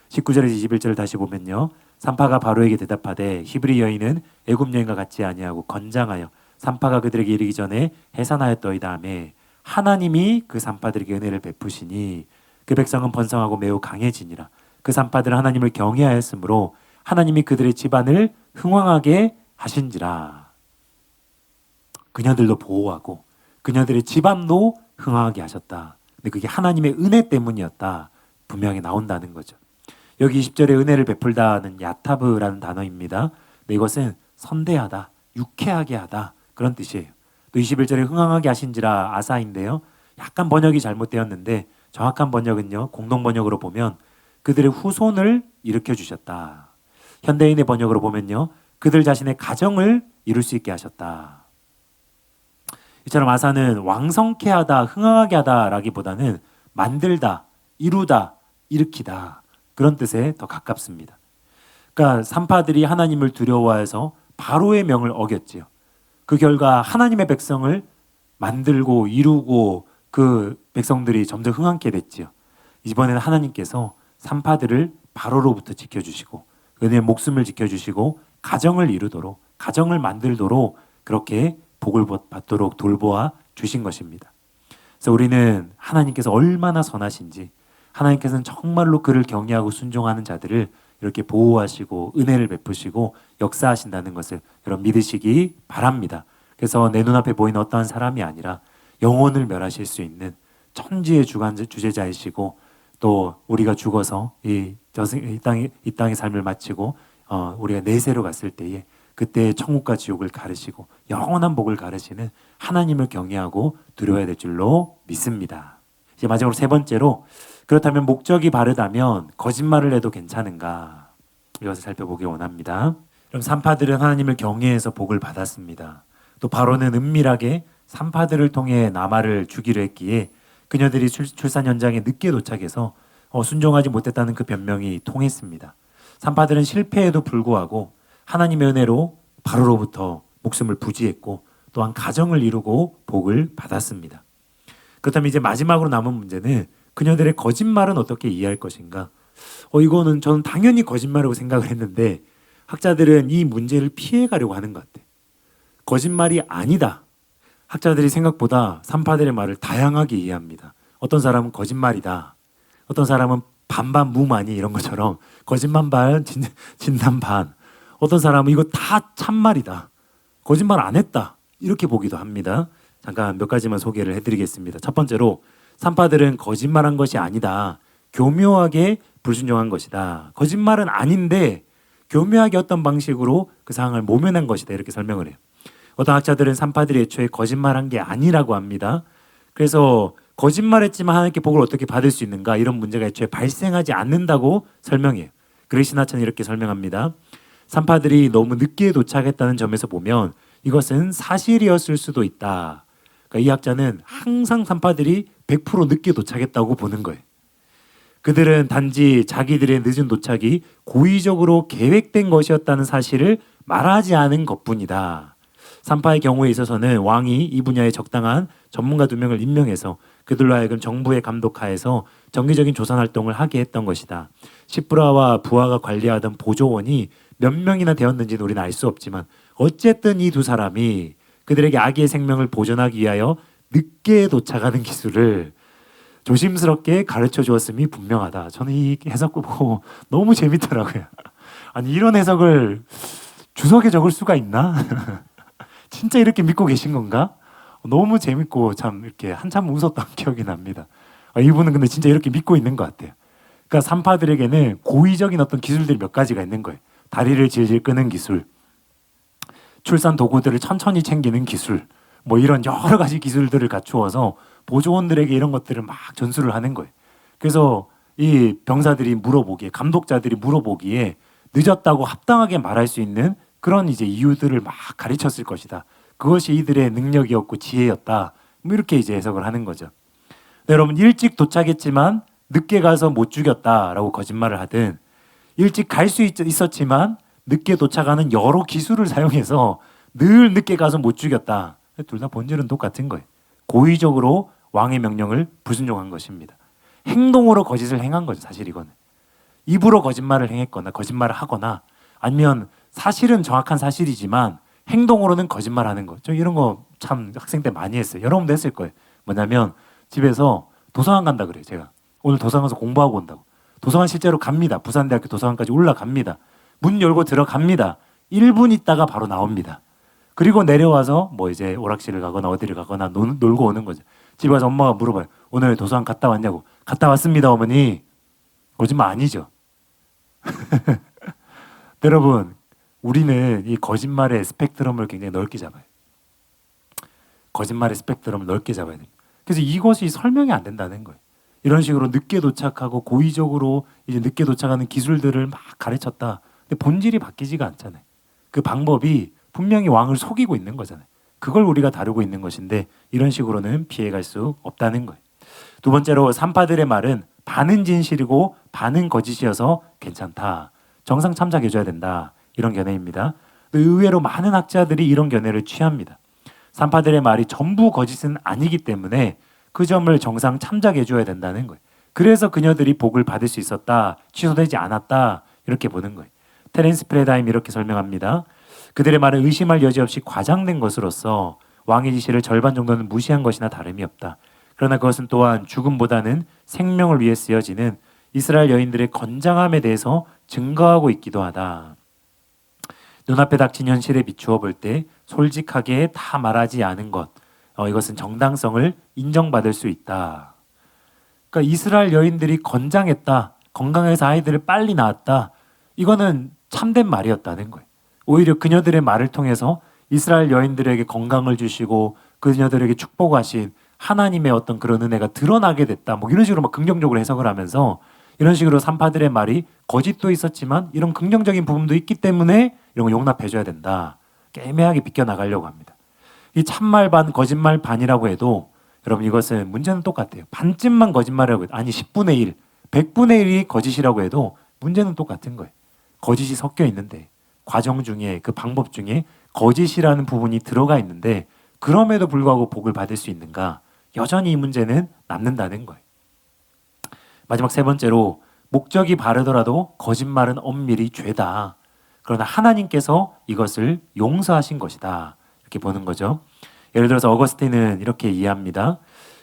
19절에서 21절을 다시 보면요. 산파가 바로에게 대답하되 히브리 여인은 애굽 여인과 같지 아니하고 건장하여 산파가 그들에게 이르기 전에 해산하였더이다 하매 하나님이 그 산파들에게 은혜를 베푸시니 그 백성은 번성하고 매우 강해지니라. 그 산파들은 하나님을 경외하였으므로 하나님이 그들의 집안을 흥왕하게 하신지라. 그녀들도 보호하고 그녀들의 집안도 흥왕하게 하셨다. 근데 그게 하나님의 은혜 때문이었다. 분명히 나온다는 거죠. 여기 20절에 은혜를 베풀다는 야타브라는 단어입니다. 근데 이것은 선대하다, 유쾌하게 하다 그런 뜻이에요. 또 21절에 흥황하게 하신지라 아사인데요. 약간 번역이 잘못되었는데 정확한 번역은요. 공동 번역으로 보면 그들의 후손을 일으켜 주셨다. 현대인의 번역으로 보면요. 그들 자신의 가정을 이룰 수 있게 하셨다. 이처럼 아사는 왕성케 하다, 흥황하게 하다라기보다는 만들다, 이루다, 일으키다 그런 뜻에 더 가깝습니다. 그러니까 산파들이 하나님을 두려워해서 바로의 명을 어겼지요. 그 결과 하나님의 백성을 만들고 이루고 그 백성들이 점점 흥황케 됐지요. 이번에는 하나님께서 산파들을 바로로부터 지켜주시고 은혜의 목숨을 지켜주시고 가정을 이루도록 가정을 만들도록 그렇게 복을 받도록 돌보아 주신 것입니다. 그래서 우리는 하나님께서 얼마나 선하신지 하나님께서는 정말로 그를 경외하고 순종하는 자들을 이렇게 보호하시고 은혜를 베푸시고 역사하신다는 것을 여러분 믿으시기 바랍니다. 그래서 내 눈앞에 보이는 어떠한 사람이 아니라 영혼을 멸하실 수 있는 천지의 주제자이시고 또 우리가 죽어서 이 땅의 삶을 마치고 우리가 내세로 갔을 때에 그때 천국과 지옥을 가르시고 영원한 복을 가르시는 하나님을 경외하고 두려워야 될 줄로 믿습니다. 이제 마지막으로 세 번째로 그렇다면 목적이 바르다면 거짓말을 해도 괜찮은가? 이것을 살펴보기 원합니다. 그럼 산파들은 하나님을 경외해서 복을 받았습니다. 또 바로는 은밀하게 산파들을 통해 나마를 주기로 했기에 그녀들이 출산 현장에 늦게 도착해서 순종하지 못했다는 그 변명이 통했습니다. 산파들은 실패에도 불구하고 하나님의 은혜로 바로로부터 목숨을 부지했고 또한 가정을 이루고 복을 받았습니다. 그렇다면 이제 마지막으로 남은 문제는 그녀들의 거짓말은 어떻게 이해할 것인가? 이거는 저는 당연히 거짓말이라고 생각을 했는데 학자들은 이 문제를 피해가려고 하는 것 같아요. 거짓말이 아니다. 학자들이 생각보다 산파들의 말을 다양하게 이해합니다. 어떤 사람은 거짓말이다. 어떤 사람은 반반 무만이 이런 것처럼 거짓말 반 진담 반. 어떤 사람은 이거 다 참말이다. 거짓말 안 했다. 이렇게 보기도 합니다. 잠깐 몇 가지만 소개를 해드리겠습니다. 첫 번째로 산파들은 거짓말한 것이 아니다. 교묘하게 불순종한 것이다. 거짓말은 아닌데 교묘하게 어떤 방식으로 그 상황을 모면한 것이다. 이렇게 설명을 해요. 어떤 학자들은 산파들이 애초에 거짓말한 게 아니라고 합니다. 그래서 거짓말했지만 하나님께 복을 어떻게 받을 수 있는가 이런 문제가 애초에 발생하지 않는다고 설명해요. 그리스나천은 이렇게 설명합니다. 산파들이 너무 늦게 도착했다는 점에서 보면 이것은 사실이었을 수도 있다. 그러니까 이 학자는 항상 산파들이 100% 늦게 도착했다고 보는 거예요. 그들은 단지 자기들의 늦은 도착이 고의적으로 계획된 것이었다는 사실을 말하지 않은 것뿐이다. 산파의 경우에 있어서는 왕이 이 분야에 적당한 전문가 2명을 임명해서 그들로 하여금 정부의 감독하에서 정기적인 조사 활동을 하게 했던 것이다. 시프라와 부하가 관리하던 보조원이 몇 명이나 되었는지는 우리는 알 수 없지만 어쨌든 이 두 사람이 그들에게 아기의 생명을 보존하기 위하여 늦게 도착하는 기술을 조심스럽게 가르쳐 주었음이 분명하다. 저는 이 해석을 보고 너무 재밌더라고요. 아니 이런 해석을 주석에 적을 수가 있나? 진짜 이렇게 믿고 계신 건가? 너무 재밌고 참 이렇게 한참 웃었던 기억이 납니다. 이분은 근데 진짜 이렇게 믿고 있는 것 같아요. 그러니까 산파들에게는 고의적인 어떤 기술들이 몇 가지가 있는 거예요. 다리를 질질 끄는 기술, 출산 도구들을 천천히 챙기는 기술, 뭐 이런 여러 가지 기술들을 갖추어서 보조원들에게 이런 것들을 막 전수를 하는 거예요. 그래서 이 병사들이 물어보기에, 감독자들이 물어보기에 늦었다고 합당하게 말할 수 있는 그런 이제 이유들을 막 가르쳤을 것이다. 그것이 이들의 능력이었고 지혜였다. 뭐 이렇게 이제 해석을 하는 거죠. 네, 여러분 일찍 도착했지만 늦게 가서 못 죽였다라고 거짓말을 하든 일찍 갈 수 있었지만 늦게 도착하는 여러 기술을 사용해서 늘 늦게 가서 못 죽였다. 둘 다 본질은 똑같은 거예요. 고의적으로 왕의 명령을 불순종한 것입니다. 행동으로 거짓을 행한 거죠. 사실 이거는. 입으로 거짓말을 행했거나 거짓말을 하거나 아니면 사실은 정확한 사실이지만 행동으로는 거짓말하는 거. 저 이런 거 참 학생 때 많이 했어요. 여러분도 했을 거예요. 뭐냐면 집에서 도서관 간다 그래요. 제가 오늘 도서관 가서 공부하고 온다고. 도서관 실제로 갑니다. 부산대학교 도서관까지 올라갑니다. 문 열고 들어갑니다. 1분 있다가 바로 나옵니다. 그리고 내려와서 뭐 이제 오락실을 가거나 어디를 가거나 놀고 오는 거죠. 집에 가서 엄마가 물어봐요. 오늘 도서관 갔다 왔냐고. 갔다 왔습니다 어머니. 거짓말 아니죠. 여러분, 우리는 이 거짓말의 스펙트럼을 굉장히 넓게 잡아요. 거짓말의 스펙트럼을 넓게 잡아야 돼요. 그래서 이것이 설명이 안 된다는 거예요. 이런 식으로 늦게 도착하고 고의적으로 이제 늦게 도착하는 기술들을 막 가르쳤다. 근데 본질이 바뀌지가 않잖아요. 그 방법이 분명히 왕을 속이고 있는 거잖아요. 그걸 우리가 다루고 있는 것인데 이런 식으로는 피해갈 수 없다는 거예요. 두 번째로 산파들의 말은 반은 진실이고 반은 거짓이어서 괜찮다. 정상 참작해줘야 된다. 이런 견해입니다. 의외로 많은 학자들이 이런 견해를 취합니다. 산파들의 말이 전부 거짓은 아니기 때문에 그 점을 정상 참작해줘야 된다는 거예요. 그래서 그녀들이 복을 받을 수 있었다. 취소되지 않았다. 이렇게 보는 거예요. 테렌스 프레다임 이렇게 설명합니다. 그들의 말은 의심할 여지 없이 과장된 것으로서 왕의 지시를 절반 정도는 무시한 것이나 다름이 없다. 그러나 그것은 또한 죽음보다는 생명을 위해 쓰여지는 이스라엘 여인들의 건장함에 대해서 증거하고 있기도 하다. 눈앞에 닥친 현실에 비추어 볼 때 솔직하게 다 말하지 않은 것, 이것은 정당성을 인정받을 수 있다. 그러니까 이스라엘 여인들이 건장했다, 건강해서 아이들을 빨리 낳았다, 이거는 참된 말이었다는 거예요. 오히려 그녀들의 말을 통해서 이스라엘 여인들에게 건강을 주시고 그녀들에게 축복하신 하나님의 어떤 그런 은혜가 드러나게 됐다. 뭐 이런 식으로 막 긍정적으로 해석을 하면서 이런 식으로 산파들의 말이 거짓도 있었지만 이런 긍정적인 부분도 있기 때문에 이런 거 용납해줘야 된다. 애매하게 비껴나가려고 합니다. 이 참말 반 거짓말 반이라고 해도 여러분 이것은 문제는 똑같아요. 반쯤만 거짓말이라고 해도 아니 10분의 1, 100분의 1이 거짓이라고 해도 문제는 똑같은 거예요. 거짓이 섞여 있는데 과정 중에 그 방법 중에 거짓이라는 부분이 들어가 있는데 그럼에도 불구하고 복을 받을 수 있는가? 여전히 이 문제는 남는다는 거예요. 마지막 세 번째로 목적이 바르더라도 거짓말은 엄밀히 죄다. 그러나 하나님께서 이것을 용서하신 것이다. 이렇게 보는 거죠. 예를 들어서 어거스틴은 이렇게 이해합니다.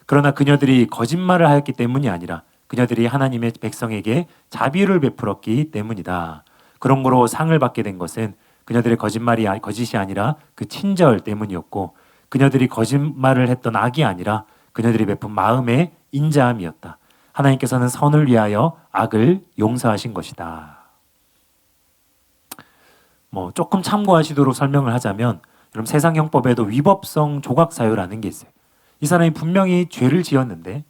그러나 그녀들이 거짓말을 하였기 때문이 아니라 그녀들이 하나님의 백성에게 자비를 베풀었기 때문이다. 그런 거로 상을 받게 된 것은 그녀들의 거짓이 아니라 그 친절 때문이었고 그녀들이 거짓말을 했던 악이 아니라 그녀들이 베푼 마음의 인자함이었다. 하나님께서는 선을 위하여 악을 용서하신 것이다. 조금 참고하시도록 설명을 하자면 여러분 세상 형법에도 위법성 조각 사유라는 게 있어요. 이 사람이 분명히 죄를 지었는데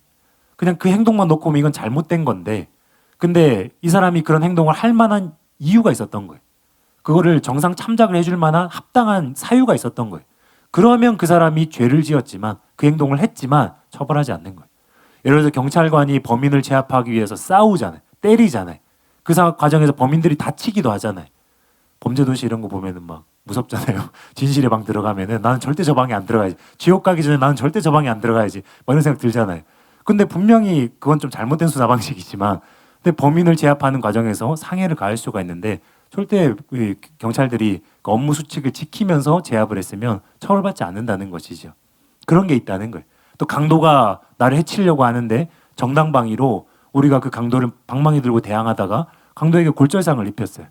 그냥 그 행동만 놓고 보면 이건 잘못된 건데 근데 이 사람이 그런 행동을 할 만한 이유가 있었던 거예요. 그거를 정상 참작을 해줄 만한 합당한 사유가 있었던 거예요. 그러면 그 사람이 죄를 지었지만 그 행동을 했지만 처벌하지 않는 거예요. 예를 들어서 경찰관이 범인을 제압하기 위해서 싸우잖아요. 때리잖아요. 그 과정에서 범인들이 다치기도 하잖아요. 범죄도시 이런 거 보면은 막 무섭잖아요. 진실의 방 들어가면은 나는 절대 저 방에 안 들어가야지. 지옥 가기 전에 나는 절대 저 방에 안 들어가야지. 이런 생각 들잖아요. 근데 분명히 그건 좀 잘못된 수사 방식이지만 근데 범인을 제압하는 과정에서 상해를 가할 수가 있는데 절대 경찰들이 그 업무 수칙을 지키면서 제압을 했으면 처벌받지 않는다는 것이죠. 그런 게 있다는 거예요. 또 강도가 나를 해치려고 하는데 정당방위로 우리가 그 강도를 방망이 들고 대항하다가 강도에게 골절상을 입혔어요.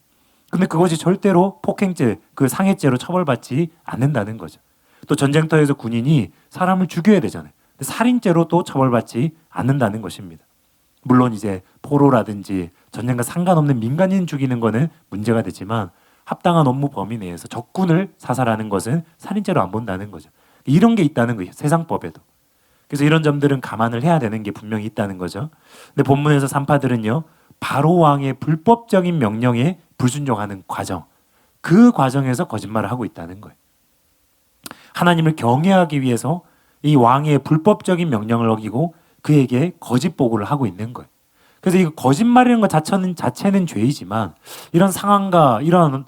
근데 그것이 절대로 폭행죄, 그 상해죄로 처벌받지 않는다는 거죠. 또 전쟁터에서 군인이 사람을 죽여야 되잖아요. 근데 살인죄로 또 처벌받지 않는다는 것입니다. 물론 이제 포로라든지 전쟁과 상관없는 민간인 죽이는 거는 문제가 되지만 합당한 업무 범위 내에서 적군을 사살하는 것은 살인죄로 안 본다는 거죠. 이런 게 있다는 거예요. 세상법에도. 그래서 이런 점들은 감안을 해야 되는 게 분명히 있다는 거죠. 근데 본문에서 산파들은요. 바로 왕의 불법적인 명령에 불순종하는 과정, 그 과정에서 거짓말을 하고 있다는 거예요. 하나님을 경외하기 위해서 이 왕의 불법적인 명령을 어기고 그에게 거짓 보고를 하고 있는 거예요. 그래서 이 거짓말이라는 것 자체는 죄이지만 이런 상황과 이런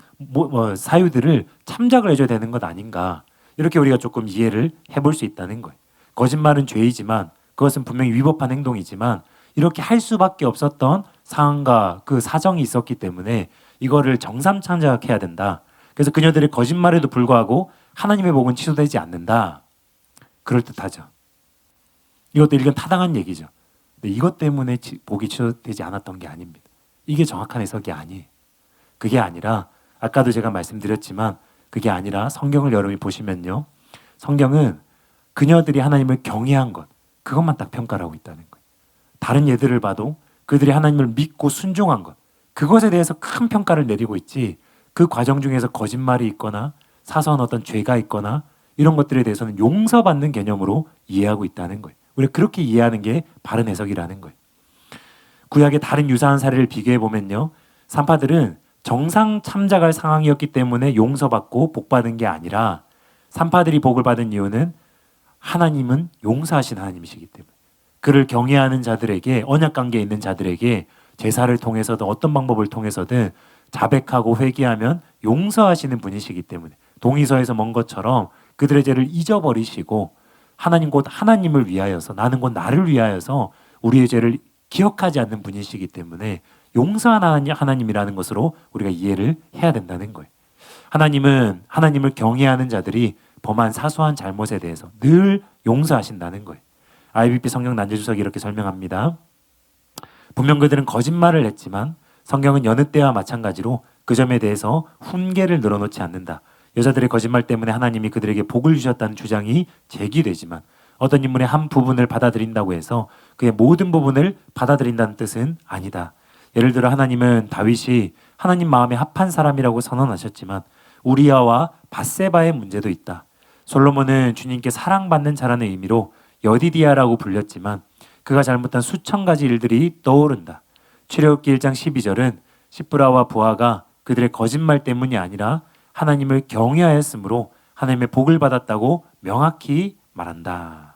사유들을 참작을 해줘야 되는 것 아닌가, 이렇게 우리가 조금 이해를 해볼 수 있다는 거예요. 거짓말은 죄이지만 그것은 분명히 위법한 행동이지만 이렇게 할 수밖에 없었던 상황과 그 사정이 있었기 때문에 이거를 정상 참작해야 된다. 그래서 그녀들의 거짓말에도 불구하고 하나님의 복은 취소되지 않는다. 그럴듯하죠. 이것도 일견 타당한 얘기죠. 근데 이것 때문에 복이 취소되지 않았던 게 아닙니다. 이게 정확한 해석이 아니에요. 그게 아니라 아까도 제가 말씀드렸지만 그게 아니라 성경을 여러분이 보시면요. 성경은 그녀들이 하나님을 경외한 것, 그것만 딱 평가를 하고 있다는 거예요. 다른 예들을 봐도 그들이 하나님을 믿고 순종한 것, 그것에 대해서 큰 평가를 내리고 있지, 그 과정 중에서 거짓말이 있거나 사소한 어떤 죄가 있거나 이런 것들에 대해서는 용서받는 개념으로 이해하고 있다는 거예요. 우리가 그렇게 이해하는 게 바른 해석이라는 거예요. 구약의 다른 유사한 사례를 비교해 보면요, 산파들은 정상 참작할 상황이었기 때문에 용서받고 복받은 게 아니라, 산파들이 복을 받은 이유는 하나님은 용서하신 하나님이시기 때문에, 그를 경외하는 자들에게, 언약 관계에 있는 자들에게 제사를 통해서든 어떤 방법을 통해서든 자백하고 회개하면 용서하시는 분이시기 때문에, 동의서에서 먼 것처럼 그들의 죄를 잊어버리시고 하나님 곧 하나님을 위하여서, 나는 곧 나를 위하여서 우리의 죄를 기억하지 않는 분이시기 때문에 용서하는 하나님이라는 것으로 우리가 이해를 해야 된다는 거예요. 하나님은 하나님을 경외하는 자들이 범한 사소한 잘못에 대해서 늘 용서하신다는 거예요. IBP 성경 난제주석이 이렇게 설명합니다. 분명 그들은 거짓말을 했지만 성경은 여느 때와 마찬가지로 그 점에 대해서 훈계를 늘어놓지 않는다. 여자들의 거짓말 때문에 하나님이 그들에게 복을 주셨다는 주장이 제기되지만 어떤 인물의 한 부분을 받아들인다고 해서 그의 모든 부분을 받아들인다는 뜻은 아니다. 예를 들어 하나님은 다윗이 하나님 마음에 합한 사람이라고 선언하셨지만 우리아와 밧세바의 문제도 있다. 솔로몬은 주님께 사랑받는 자라는 의미로 여디디아라고 불렸지만 그가 잘못한 수천 가지 일들이 떠오른다. 출애굽기 1장 12절은 시브라와 부하가 그들의 거짓말 때문이 아니라 하나님을 경외하였으므로 하나님의 복을 받았다고 명확히 말한다.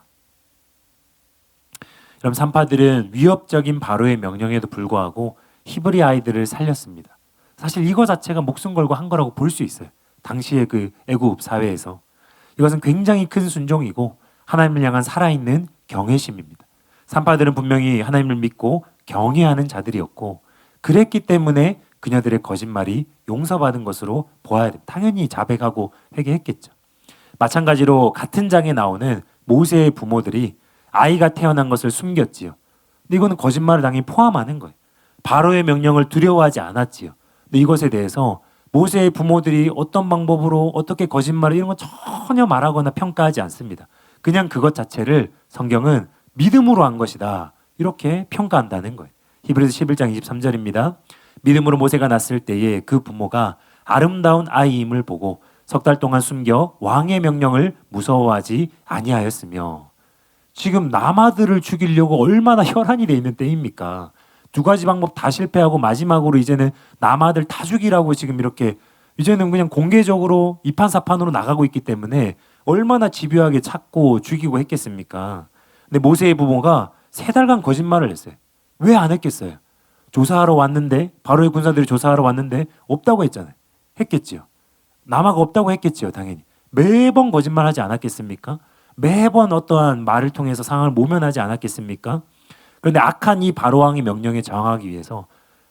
그럼 산파들은 위협적인 바로의 명령에도 불구하고 히브리 아이들을 살렸습니다. 사실 이거 자체가 목숨 걸고 한 거라고 볼 수 있어요. 당시의 그 애굽 사회에서. 이것은 굉장히 큰 순종이고 하나님을 향한 살아있는 경외심입니다. 산파들은 분명히 하나님을 믿고 경외하는 자들이었고 그랬기 때문에 그녀들의 거짓말이 용서받은 것으로 보아야 됩니다. 당연히 자백하고 회개했겠죠. 마찬가지로 같은 장에 나오는 모세의 부모들이 아이가 태어난 것을 숨겼지요. 근데 이거는 거짓말을 당연히 포함하는 거예요. 바로의 명령을 두려워하지 않았지요. 근데 이것에 대해서 모세의 부모들이 어떤 방법으로 어떻게 거짓말을 이런 건 전혀 말하거나 평가하지 않습니다. 그냥 그것 자체를 성경은 믿음으로 한 것이다. 이렇게 평가한다는 거예요. 히브리서 11장 23절입니다. 믿음으로 모세가 낳았을 때에 그 부모가 아름다운 아이임을 보고 석 달 동안 숨겨 왕의 명령을 무서워하지 아니하였으며. 지금 남아들을 죽이려고 얼마나 혈안이 돼 있는 때입니까? 두 가지 방법 다 실패하고 마지막으로 이제는 남아들 다 죽이라고 지금 이렇게 이제는 그냥 공개적으로 이판사판으로 나가고 있기 때문에 얼마나 집요하게 찾고 죽이고 했겠습니까? 근데 모세의 부모가 3달간 거짓말을 했어요. 왜 안 했겠어요? 조사하러 왔는데, 바로의 군사들이 조사하러 왔는데 없다고 했잖아요. 했겠지요. 남아가 없다고 했겠지요. 당연히. 매번 거짓말하지 않았겠습니까? 매번 어떠한 말을 통해서 상황을 모면하지 않았겠습니까? 그런데 악한 이 바로왕의 명령에 저항하기 위해서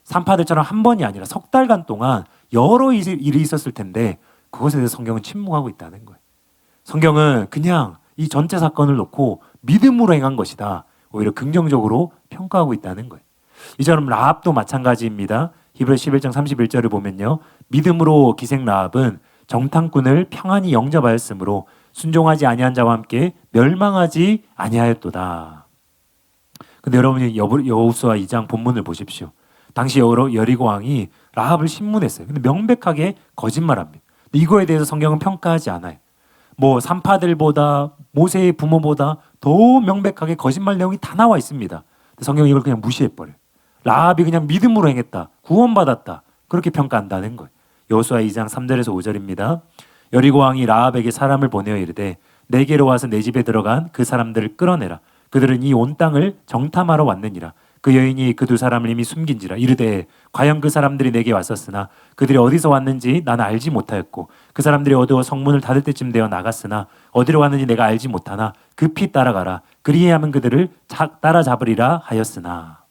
산파들처럼 한 번이 아니라 3달간 동안 여러 일이 있었을 텐데 그것에 대해서 성경은 침묵하고 있다는 거예요. 성경은 그냥 이 전체 사건을 놓고 믿음으로 행한 것이다. 오히려 긍정적으로 평가하고 있다는 거예요. 이처럼 라합도 마찬가지입니다. 히브리서 11장 31절을 보면요. 믿음으로 기생 라합은 정탐꾼을 평안히 영접하였으므로 순종하지 아니한 자와 함께 멸망하지 아니하였도다. 근데 여러분이 여호수아 2장 본문을 보십시오. 당시 여리고 왕이 라합을 신문했어요. 근데 명백하게 거짓말합니다. 근데 이거에 대해서 성경은 평가하지 않아요. 뭐 산파들보다 모세의 부모보다 더 명백하게 거짓말 내용이 다 나와 있습니다. 성경이 이걸 그냥 무시해버려요. 라합이 그냥 믿음으로 행했다. 구원받았다. 그렇게 평가한다는 거예요. 여호수아 2장 3절에서 5절입니다. 여리고 왕이 라합에게 사람을 보내어 이르되 내게로 와서 내 집에 들어간 그 사람들을 끌어내라. 그들은 이 온 땅을 정탐하러 왔느니라. 그 여인이 그 2 사람을 이미 숨긴지라. 이르되 과연 그 사람들이 내게 왔었으나 그들이 어디서 왔는지 나는 알지 못하였고 그 사람들이 어두워 성문을 닫을 때쯤 되어 나갔으나 어디로 갔는지 내가 알지 못하나 급히 따라가라. 그리하면 그들을 따라잡으리라 하였으나.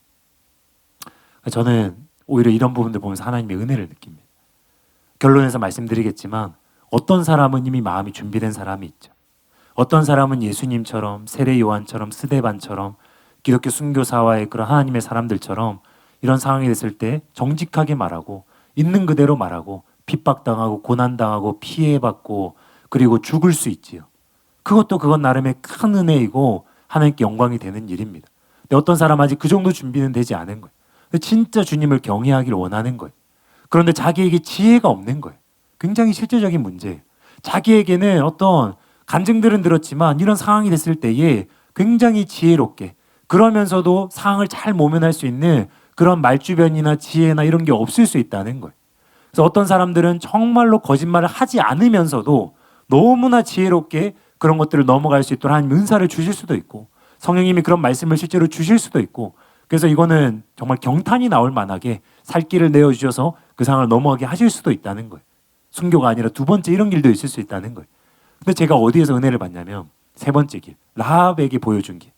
저는 오히려 이런 부분들 보면서 하나님의 은혜를 느낍니다. 결론에서 말씀드리겠지만 어떤 사람은 이미 마음이 준비된 사람이 있죠. 어떤 사람은 예수님처럼 세례 요한처럼 스데반처럼 기독교 순교사와의 그런 하나님의 사람들처럼 이런 상황이 됐을 때 정직하게 말하고 있는 그대로 말하고 핍박당하고 고난당하고 피해받고 그리고 죽을 수 있지요. 그건 나름의 큰 은혜이고 하나님께 영광이 되는 일입니다. 근데 어떤 사람 아직 그 정도 준비는 되지 않은 거예요. 진짜 주님을 경외하기를 원하는 거예요. 그런데 자기에게 지혜가 없는 거예요. 굉장히 실제적인 문제예요. 자기에게는 어떤 간증들은 들었지만 이런 상황이 됐을 때에 굉장히 지혜롭게, 그러면서도 상황을 잘 모면할 수 있는 그런 말주변이나 지혜나 이런 게 없을 수 있다는 거예요. 그래서 어떤 사람들은 정말로 거짓말을 하지 않으면서도 너무나 지혜롭게 그런 것들을 넘어갈 수 있도록 하나님 은사를 주실 수도 있고, 성령님이 그런 말씀을 실제로 주실 수도 있고, 그래서 이거는 정말 경탄이 나올 만하게 살 길을 내어주셔서 그 상황을 넘어가게 하실 수도 있다는 거예요. 순교가 아니라 두 번째 이런 길도 있을 수 있다는 거예요. 근데 제가 어디에서 은혜를 받냐면 세 번째 길, 라합에게 보여준 길.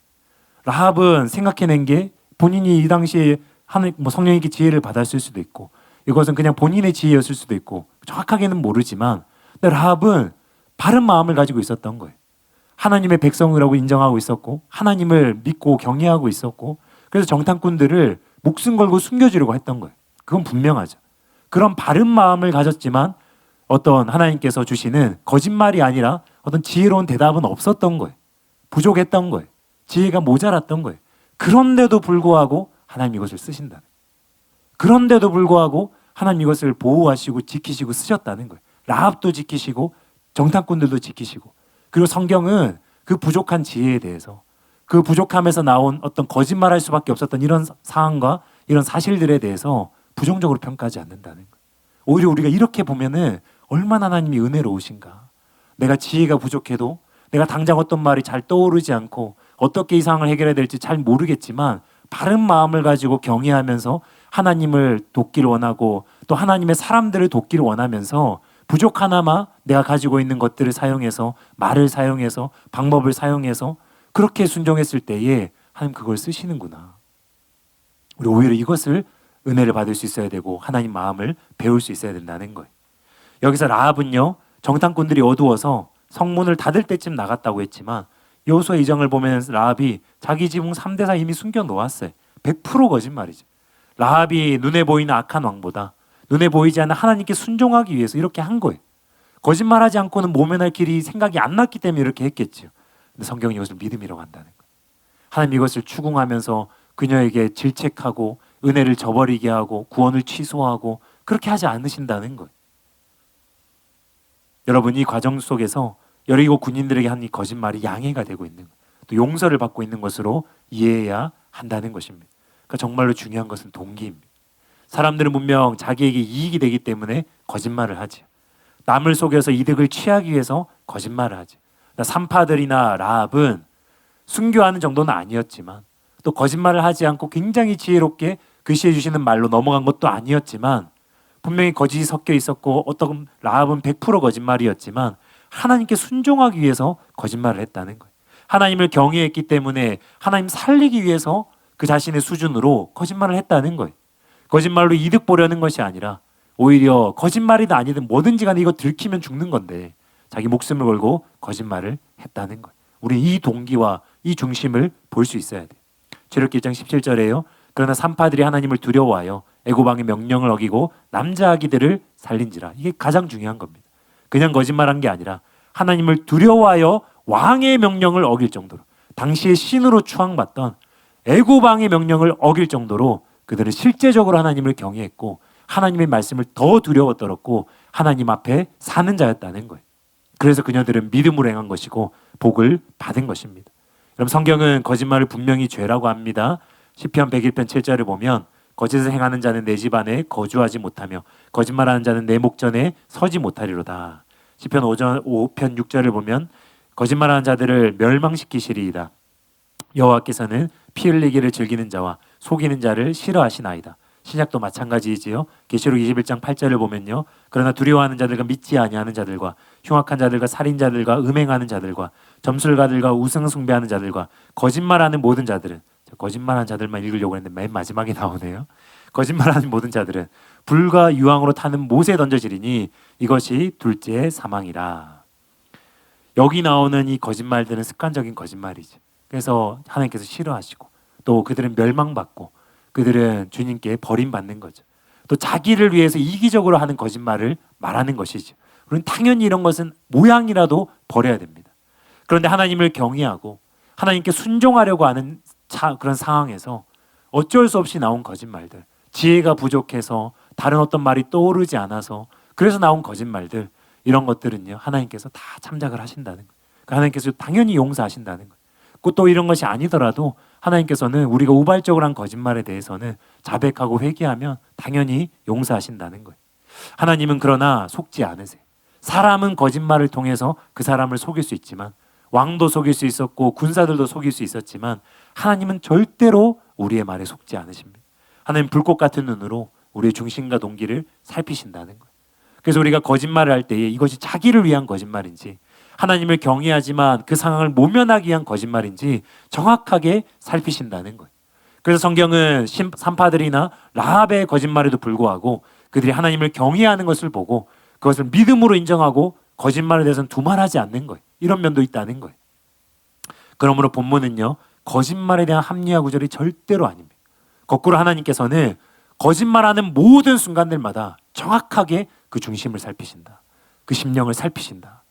라합은 생각해낸 게 본인이 이 당시에 하는 성령에게 지혜를 받았을 수도 있고, 이것은 그냥 본인의 지혜였을 수도 있고 정확하게는 모르지만, 근데 라합은 바른 마음을 가지고 있었던 거예요. 하나님의 백성이라고 인정하고 있었고, 하나님을 믿고 경외하고 있었고, 그래서 정탐꾼들을 목숨 걸고 숨겨주려고 했던 거예요. 그건 분명하죠. 그런 바른 마음을 가졌지만 어떤 하나님께서 주시는 거짓말이 아니라 어떤 지혜로운 대답은 없었던 거예요. 부족했던 거예요. 지혜가 모자랐던 거예요. 그런데도 불구하고 하나님 이것을 쓰신다는 거예요. 그런데도 불구하고 하나님 이것을 보호하시고 지키시고 쓰셨다는 거예요. 라합도 지키시고 정탐꾼들도 지키시고, 그리고 성경은 그 부족한 지혜에 대해서, 그 부족함에서 나온 어떤 거짓말할 수밖에 없었던 이런 상황과 이런 사실들에 대해서 부정적으로 평가하지 않는다는 거예요. 오히려 우리가 이렇게 보면은 얼마나 하나님이 은혜로우신가. 내가 지혜가 부족해도, 내가 당장 어떤 말이 잘 떠오르지 않고 어떻게 이 상황을 해결해야 될지 잘 모르겠지만 바른 마음을 가지고 경외하면서 하나님을 돕기를 원하고 또 하나님의 사람들을 돕기를 원하면서 부족하나마 내가 가지고 있는 것들을 사용해서, 말을 사용해서, 방법을 사용해서 그렇게 순종했을 때에 하나님 그걸 쓰시는구나. 우리 오히려 이것을 은혜를 받을 수 있어야 되고 하나님 마음을 배울 수 있어야 된다는 거예요. 여기서 라합은요, 정탐꾼들이 어두워서 성문을 닫을 때쯤 나갔다고 했지만 여호수아 2장을 보면 라합이 자기 지붕 3대4 이미 숨겨 놓았어요. 100% 거짓말이죠. 라합이 눈에 보이는 악한 왕보다 눈에 보이지 않는 하나님께 순종하기 위해서 이렇게 한 거예요. 거짓말하지 않고는 모면할 길이 생각이 안 났기 때문에 이렇게 했겠죠. 근데 성경이 이것을 믿음이라고 한다는 거예요. 하나님 이것을 추궁하면서 그녀에게 질책하고 은혜를 저버리게 하고 구원을 취소하고 그렇게 하지 않으신다는 거예요. 여러분, 이 과정 속에서 여리고 군인들에게 한 이 거짓말이 양해가 되고 있는 거예요. 또 용서를 받고 있는 것으로 이해해야 한다는 것입니다. 그러니까 정말로 중요한 것은 동기입니다. 사람들은 분명 자기에게 이익이 되기 때문에 거짓말을 하지. 남을 속여서 이득을 취하기 위해서 거짓말을 하지. 산파들이나 라합은 순교하는 정도는 아니었지만, 또 거짓말을 하지 않고 굉장히 지혜롭게 글씨해 주시는 말로 넘어간 것도 아니었지만, 분명히 거짓이 섞여 있었고 어떤 라합은 100% 거짓말이었지만 하나님께 순종하기 위해서 거짓말을 했다는 거예요. 하나님을 경외했기 때문에 하나님 살리기 위해서 그 자신의 수준으로 거짓말을 했다는 거예요. 거짓말로 이득 보려는 것이 아니라 오히려 거짓말이든 아니든 뭐든지 간에 이거 들키면 죽는 건데 자기 목숨을 걸고 거짓말을 했다는 거예요. 우리는 이 동기와 이 중심을 볼 수 있어야 돼요. 출애굽기 1장 17절에요. 그러나 산파들이 하나님을 두려워하여 애굽 왕의 명령을 어기고 남자 아기들을 살린지라. 이게 가장 중요한 겁니다. 그냥 거짓말한 게 아니라 하나님을 두려워하여 왕의 명령을 어길 정도로, 당시의 신으로 추앙받던 애굽 왕의 명령을 어길 정도로 그들은 실제적으로 하나님을 경외했고 하나님의 말씀을 더 두려워 떨었고 하나님 앞에 사는 자였다는 거예요. 그래서 그녀들은 믿음으로 행한 것이고 복을 받은 것입니다. 여러분, 성경은 거짓말을 분명히 죄라고 합니다. 시편 101편 7절을 보면 거짓을 행하는 자는 내 집 안에 거주하지 못하며 거짓말하는 자는 내 목전에 서지 못하리로다. 시편 5편 6절을 보면 거짓말하는 자들을 멸망시키시리이다. 여호와께서는 피 흘리기를 즐기는 자와 속이는 자를 싫어하시나이다. 신약도 마찬가지이지요. 계시록 21장 8절을 보면요. 그러나 두려워하는 자들과 믿지 아니하는 자들과 흉악한 자들과 살인자들과 음행하는 자들과 점술가들과 우상 숭배하는 자들과 거짓말하는 모든 자들은, 거짓말하는 자들만 읽으려고 했는데 맨 마지막에 나오네요. 거짓말하는 모든 자들은 불과 유황으로 타는 못에 던져지리니 이것이 둘째 사망이라. 여기 나오는 이 거짓말들은 습관적인 거짓말이지. 그래서 하나님께서 싫어하시고 또 그들은 멸망받고 그들은 주님께 버림받는 거죠. 또 자기를 위해서 이기적으로 하는 거짓말을 말하는 것이죠. 우리는 당연히 이런 것은 모양이라도 버려야 됩니다. 그런데 하나님을 경외하고 하나님께 순종하려고 하는 그런 상황에서 어쩔 수 없이 나온 거짓말들, 지혜가 부족해서 다른 어떤 말이 떠오르지 않아서 그래서 나온 거짓말들, 이런 것들은요 하나님께서 다 참작을 하신다는 거예요. 그러니까 하나님께서 당연히 용서하신다는 거예요. 또 이런 것이 아니더라도 하나님께서는 우리가 우발적으로 한 거짓말에 대해서는 자백하고 회개하면 당연히 용서하신다는 거예요. 하나님은 그러나 속지 않으세요. 사람은 거짓말을 통해서 그 사람을 속일 수 있지만, 왕도 속일 수 있었고 군사들도 속일 수 있었지만, 하나님은 절대로 우리의 말에 속지 않으십니다. 하나님 불꽃 같은 눈으로 우리의 중심과 동기를 살피신다는 거예요. 그래서 우리가 거짓말을 할 때에 이것이 자기를 위한 거짓말인지, 하나님을 경외하지만 그 상황을 모면하기 위한 거짓말인지 정확하게 살피신다는 거예요. 그래서 성경은 산파들이나 라합의 거짓말에도 불구하고 그들이 하나님을 경외하는 것을 보고 그것을 믿음으로 인정하고 거짓말에 대해서는 두말하지 않는 거예요. 이런 면도 있다는 거예요. 그러므로 본문은요, 거짓말에 대한 합리화 구절이 절대로 아닙니다. 거꾸로 하나님께서는 거짓말하는 모든 순간들마다 정확하게 그 중심을 살피신다. 그 심령을 살피신다.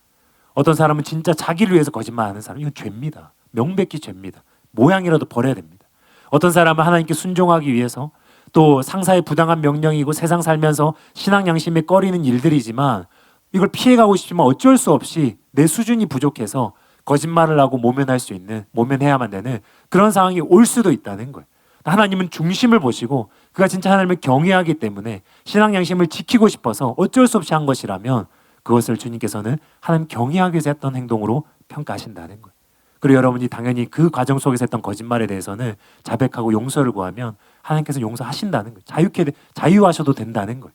어떤 사람은 진짜 자기를 위해서 거짓말하는 사람, 이건 죄입니다. 명백히 죄입니다. 모양이라도 버려야 됩니다. 어떤 사람은 하나님께 순종하기 위해서, 또 상사의 부당한 명령이고 세상 살면서 신앙 양심에 꺼리는 일들이지만 이걸 피해가고 싶지만 어쩔 수 없이 내 수준이 부족해서 거짓말을 하고 모면해야만 되는 그런 상황이 올 수도 있다는 거예요. 하나님은 중심을 보시고 그가 진짜 하나님을 경외하기 때문에 신앙 양심을 지키고 싶어서 어쩔 수 없이 한 것이라면 그것을 주님께서는 하나님 경외하기 위해서 했던 행동으로 평가하신다는 거예요. 그리고 여러분이 당연히 그 과정 속에서 했던 거짓말에 대해서는 자백하고 용서를 구하면 하나님께서 용서하신다는 거예요. 자유하셔도 된다는 거예요.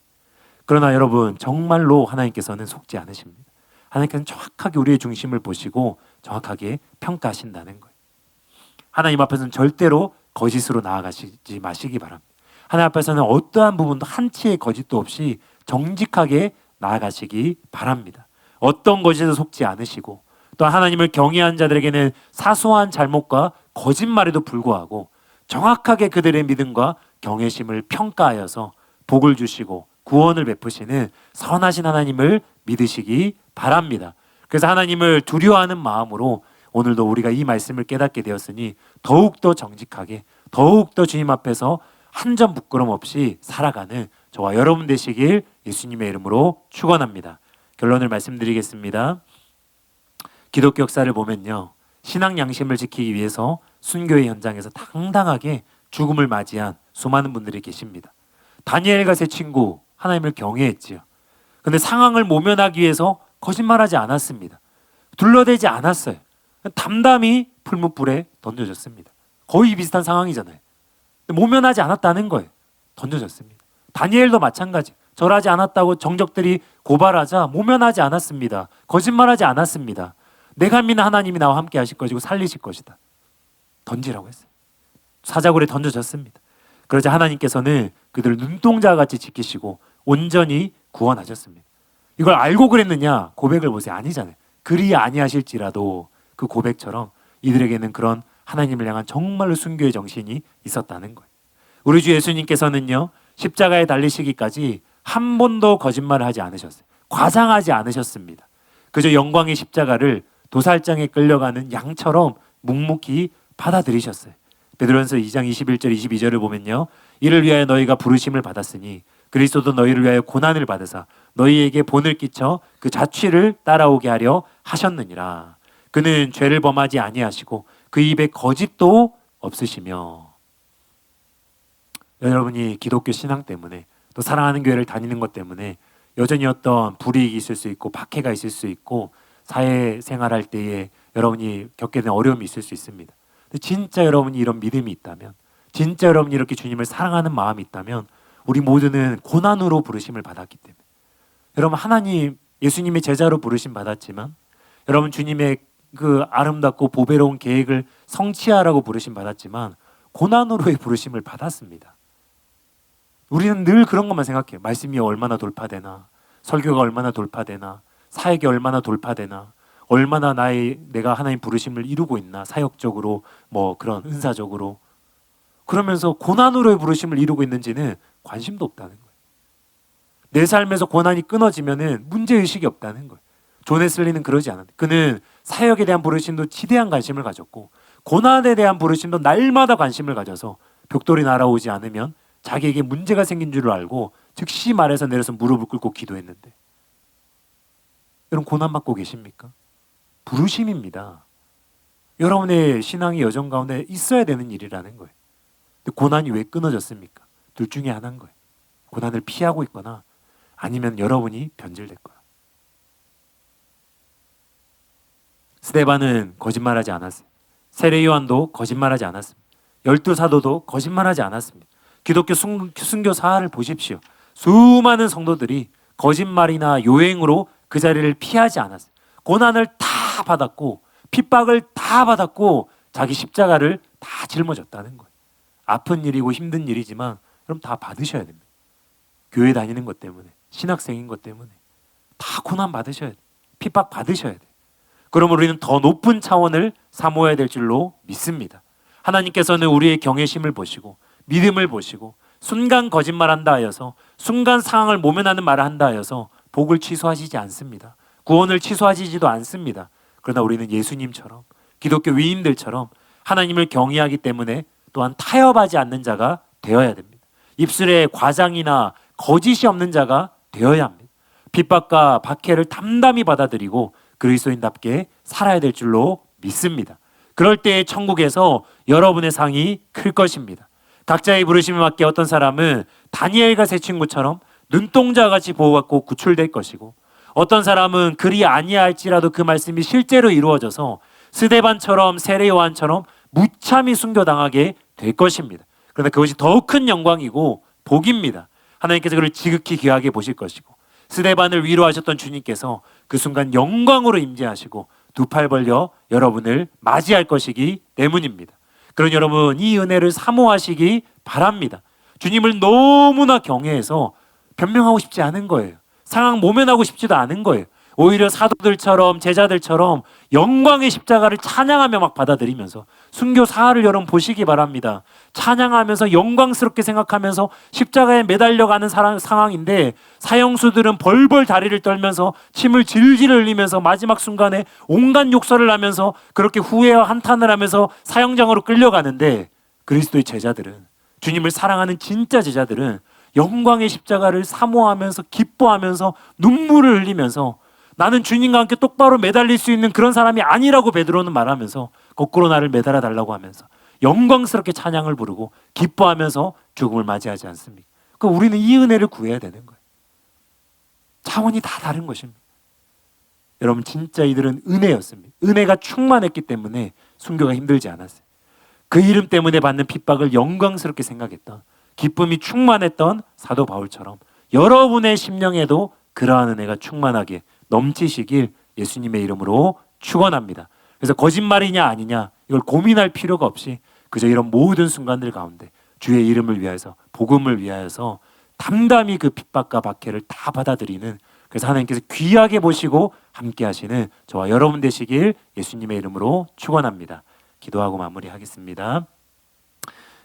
그러나 여러분, 정말로 하나님께서는 속지 않으십니다. 하나님께서는 정확하게 우리의 중심을 보시고 정확하게 평가하신다는 거예요. 하나님 앞에서는 절대로 거짓으로 나아가시지 마시기 바랍니다. 하나님 앞에서는 어떠한 부분도 한치의 거짓도 없이 정직하게 나아가시기 바랍니다. 어떤 것에도 속지 않으시고, 또 하나님을 경외한 자들에게는 사소한 잘못과 거짓말에도 불구하고 정확하게 그들의 믿음과 경외심을 평가하여서 복을 주시고 구원을 베푸시는 선하신 하나님을 믿으시기 바랍니다. 그래서 하나님을 두려워하는 마음으로 오늘도 우리가 이 말씀을 깨닫게 되었으니 더욱더 정직하게, 더욱더 주님 앞에서 한 점 부끄럼 없이 살아가는 저와 여러분 되시길 예수님의 이름으로 축원합니다. 결론을 말씀드리겠습니다. 기독교 역사를 보면요, 신앙 양심을 지키기 위해서 순교의 현장에서 당당하게 죽음을 맞이한 수많은 분들이 계십니다. 다니엘과 세 친구 하나님을 경외했지요. 그런데 상황을 모면하기 위해서 거짓말하지 않았습니다. 둘러대지 않았어요. 담담히 풀무불에 던져졌습니다. 거의 비슷한 상황이잖아요. 모면하지 않았다는 거예요. 던져졌습니다. 다니엘도 마찬가지. 절하지 않았다고 정적들이 고발하자 모면하지 않았습니다. 거짓말하지 않았습니다. 내가 믿는 하나님이 나와 함께 하실 것이고 살리실 것이다. 던지라고 했어요. 사자굴에 던져졌습니다. 그러자 하나님께서는 그들을 눈동자같이 지키시고 온전히 구원하셨습니다. 이걸 알고 그랬느냐? 고백을 보세요. 아니잖아요. 그리 아니하실지라도 그 고백처럼 이들에게는 그런 하나님을 향한 정말로 순교의 정신이 있었다는 거예요. 우리 주 예수님께서는요, 십자가에 달리시기까지 한 번도 거짓말을 하지 않으셨어요. 과장하지 않으셨습니다. 그저 영광의 십자가를 도살장에 끌려가는 양처럼 묵묵히 받아들이셨어요. 베드로전서 2장 21절 22절을 보면요, 이를 위하여 너희가 부르심을 받았으니 그리스도도 너희를 위하여 고난을 받으사 너희에게 본을 끼쳐 그 자취를 따라오게 하려 하셨느니라. 그는 죄를 범하지 아니하시고 그 입에 거짓도 없으시며. 여러분이 기독교 신앙 때문에 또 사랑하는 교회를 다니는 것 때문에 여전히 어떤 불이익이 있을 수 있고 박해가 있을 수 있고 사회생활할 때에 여러분이 겪게 된 어려움이 있을 수 있습니다. 근데 진짜 여러분이 이런 믿음이 있다면, 진짜 여러분이 이렇게 주님을 사랑하는 마음이 있다면 우리 모두는 고난으로 부르심을 받았기 때문에, 여러분 하나님 예수님의 제자로 부르심 받았지만 여러분 주님의 그 아름답고 보배로운 계획을 성취하라고 부르심 받았지만 고난으로의 부르심을 받았습니다. 우리는 늘 그런 것만 생각해요. 말씀이 얼마나 돌파되나, 설교가 얼마나 돌파되나, 사역이 얼마나 돌파되나, 얼마나 내가 하나님 부르심을 이루고 있나, 사역적으로 뭐 그런 은사적으로. 그러면서 고난으로의 부르심을 이루고 있는지는 관심도 없다는 거예요. 내 삶에서 고난이 끊어지면은 문제의식이 없다는 거예요. 존 웨슬리는 그러지 않았는데, 그는 사역에 대한 부르심도 지대한 관심을 가졌고 고난에 대한 부르심도 날마다 관심을 가져서 벽돌이 날아오지 않으면 자기에게 문제가 생긴 줄 알고 즉시 말해서 내려서 무릎을 꿇고 기도했는데, 여러분 고난받고 계십니까? 부르심입니다. 여러분의 신앙의 여정 가운데 있어야 되는 일이라는 거예요. 근데 고난이 왜 끊어졌습니까? 둘 중에 하나인 거예요. 고난을 피하고 있거나 아니면 여러분이 변질됐거나. 스데반은 거짓말하지 않았어요. 세례 요한도 거짓말하지 않았습니다. 12사도도 거짓말하지 않았습니다. 기독교 순교 사활을 보십시오. 수많은 성도들이 거짓말이나 요행으로 그 자리를 피하지 않았어요. 고난을 다 받았고 핍박을 다 받았고 자기 십자가를 다 짊어졌다는 거예요. 아픈 일이고 힘든 일이지만 그럼 다 받으셔야 됩니다. 교회 다니는 것 때문에, 신학생인 것 때문에 다 고난 받으셔야 돼요. 핍박 받으셔야 돼요. 그러면 우리는 더 높은 차원을 사모해야 될 줄로 믿습니다. 하나님께서는 우리의 경외심을 보시고 믿음을 보시고 순간 거짓말한다 하여서, 순간 상황을 모면하는 말을 한다 하여서 복을 취소하시지 않습니다. 구원을 취소하시지도 않습니다. 그러나 우리는 예수님처럼, 기독교 위인들처럼 하나님을 경외하기 때문에 또한 타협하지 않는 자가 되어야 됩니다. 입술에 과장이나 거짓이 없는 자가 되어야 합니다. 핍박과 박해를 담담히 받아들이고 그리스도인답게 살아야 될 줄로 믿습니다. 그럴 때 천국에서 여러분의 상이 클 것입니다. 각자의 부르심에 맞게 어떤 사람은 다니엘과 세 친구처럼 눈동자같이 보호받고 구출될 것이고, 어떤 사람은 그리 아니할지라도 그 말씀이 실제로 이루어져서 스데반처럼 세례 요한처럼 무참히 순교당하게 될 것입니다. 그러나 그것이 더욱 큰 영광이고 복입니다. 하나님께서 그를 지극히 귀하게 보실 것이고, 스데반을 위로하셨던 주님께서 그 순간 영광으로 임재하시고 두 팔 벌려 여러분을 맞이할 것이기 때문입니다. 그런 여러분, 이 은혜를 사모하시기 바랍니다. 주님을 너무나 경외해서 변명하고 싶지 않은 거예요. 상황 모면하고 싶지도 않은 거예요. 오히려 사도들처럼 제자들처럼 영광의 십자가를 찬양하며 막 받아들이면서, 순교 사활을 여러분 보시기 바랍니다. 찬양하면서 영광스럽게 생각하면서 십자가에 매달려가는 상황인데, 사형수들은 벌벌 다리를 떨면서 침을 질질 흘리면서 마지막 순간에 온갖 욕설을 하면서 그렇게 후회와 한탄을 하면서 사형장으로 끌려가는데, 그리스도의 제자들은, 주님을 사랑하는 진짜 제자들은 영광의 십자가를 사모하면서 기뻐하면서 눈물을 흘리면서, 나는 주님과 함께 똑바로 매달릴 수 있는 그런 사람이 아니라고 베드로는 말하면서 거꾸로 나를 매달아 달라고 하면서 영광스럽게 찬양을 부르고 기뻐하면서 죽음을 맞이하지 않습니까? 그러니까 우리는 이 은혜를 구해야 되는 거예요. 차원이 다 다른 것입니다. 여러분, 진짜 이들은 은혜였습니다. 은혜가 충만했기 때문에 순교가 힘들지 않았어요. 그 이름 때문에 받는 핍박을 영광스럽게 생각했던, 기쁨이 충만했던 사도 바울처럼 여러분의 심령에도 그러한 은혜가 충만하게 넘치시길 예수님의 이름으로 축원합니다. 그래서 거짓말이냐 아니냐 이걸 고민할 필요가 없이 그저 이런 모든 순간들 가운데 주의 이름을 위하여서, 복음을 위하여서 담담히 그 핍박과 박해를 다 받아들이는, 그래서 하나님께서 귀하게 보시고 함께 하시는 저와 여러분 되시길 예수님의 이름으로 축원합니다. 기도하고 마무리하겠습니다.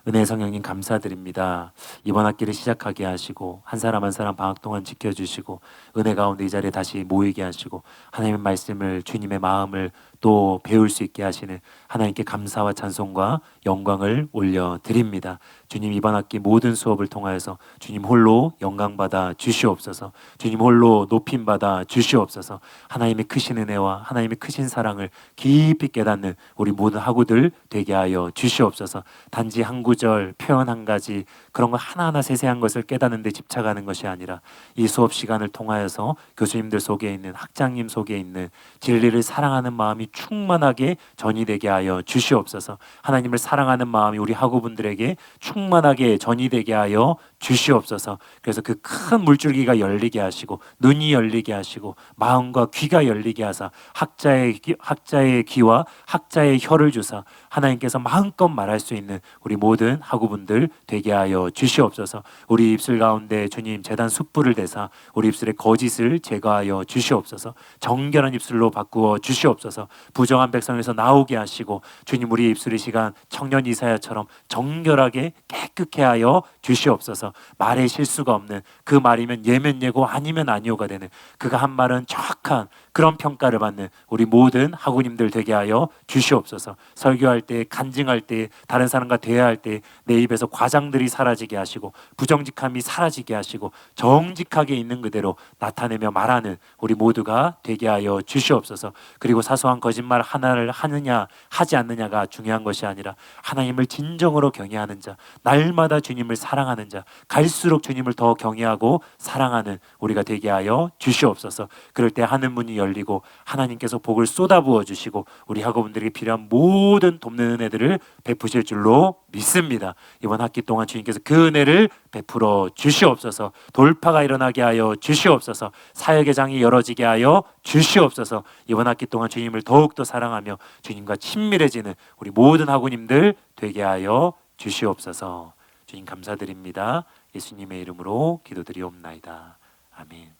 은혜의 성령님 감사드립니다. 이번 학기를 시작하게 하시고 한 사람 한 사람 방학 동안 지켜주시고 은혜 가운데 이 자리에 다시 모이게 하시고 하나님의 말씀을, 주님의 마음을 또 배울 수 있게 하시는 하나님께 감사와 찬송과 영광을 올려드립니다. 주님, 이번 학기 모든 수업을 통하여서 주님 홀로 영광받아 주시옵소서. 주님 홀로 높임받아 주시옵소서. 하나님의 크신 은혜와 하나님의 크신 사랑을 깊이 깨닫는 우리 모든 학우들 되게 하여 주시옵소서. 단지 한 구절, 표현 한 가지, 그런 거 하나하나 세세한 것을 깨닫는 데 집착하는 것이 아니라 이 수업 시간을 통하여서 교수님들 속에 있는, 학장님 속에 있는 진리를 사랑하는 마음이 충만하게 전이되게 하여 주시옵소서. 하나님을 사랑하는 마음이 우리 학우분들에게 충만하게 전이되게 하여 주시옵소서. 그래서 그 큰 물줄기가 열리게 하시고 눈이 열리게 하시고 마음과 귀가 열리게 하사 학자의 귀와 학자의 혀를 주사 하나님께서 마음껏 말할 수 있는 우리 모든 학우분들 되게 하여 주시옵소서. 우리 입술 가운데 주님 제단 숯불을 대사 우리 입술의 거짓을 제거하여 주시옵소서. 정결한 입술로 바꾸어 주시옵소서. 부정한 백성에서 나오게 하시고 주님, 우리 입술의 시간 청년 이사야처럼 정결하게 깨끗게 하여 주시옵소서. 주시옵소서. 말에 실수가 없는, 그 말이면 예면 예고 아니면 아니오가 되는, 그가 한 말은 정확한 그런 평가를 받는 우리 모든 학우님들 되게 하여 주시옵소서. 설교할 때, 간증할 때, 다른 사람과 대화할 때 내 입에서 과장들이 사라지게 하시고 부정직함이 사라지게 하시고 정직하게 있는 그대로 나타내며 말하는 우리 모두가 되게 하여 주시옵소서. 그리고 사소한 거짓말 하나를 하느냐 하지 않느냐가 중요한 것이 아니라 하나님을 진정으로 경외하는 자, 날마다 주님을 사랑하는 자, 갈수록 주님을 더 경외하고 사랑하는 우리가 되게 하여 주시옵소서. 그럴 때 하늘 문이 열리고 하나님께서 복을 쏟아부어 주시고 우리 학우분들에게 필요한 모든 돕는 은혜들을 베푸실 줄로 믿습니다. 이번 학기 동안 주님께서 그 은혜를 베풀어 주시옵소서. 돌파가 일어나게 하여 주시옵소서. 사역의 장이 열어지게 하여 주시옵소서. 이번 학기 동안 주님을 더욱더 사랑하며 주님과 친밀해지는 우리 모든 학우님들 되게 하여 주시옵소서. 주님 감사드립니다. 예수님의 이름으로 기도드리옵나이다. 아멘.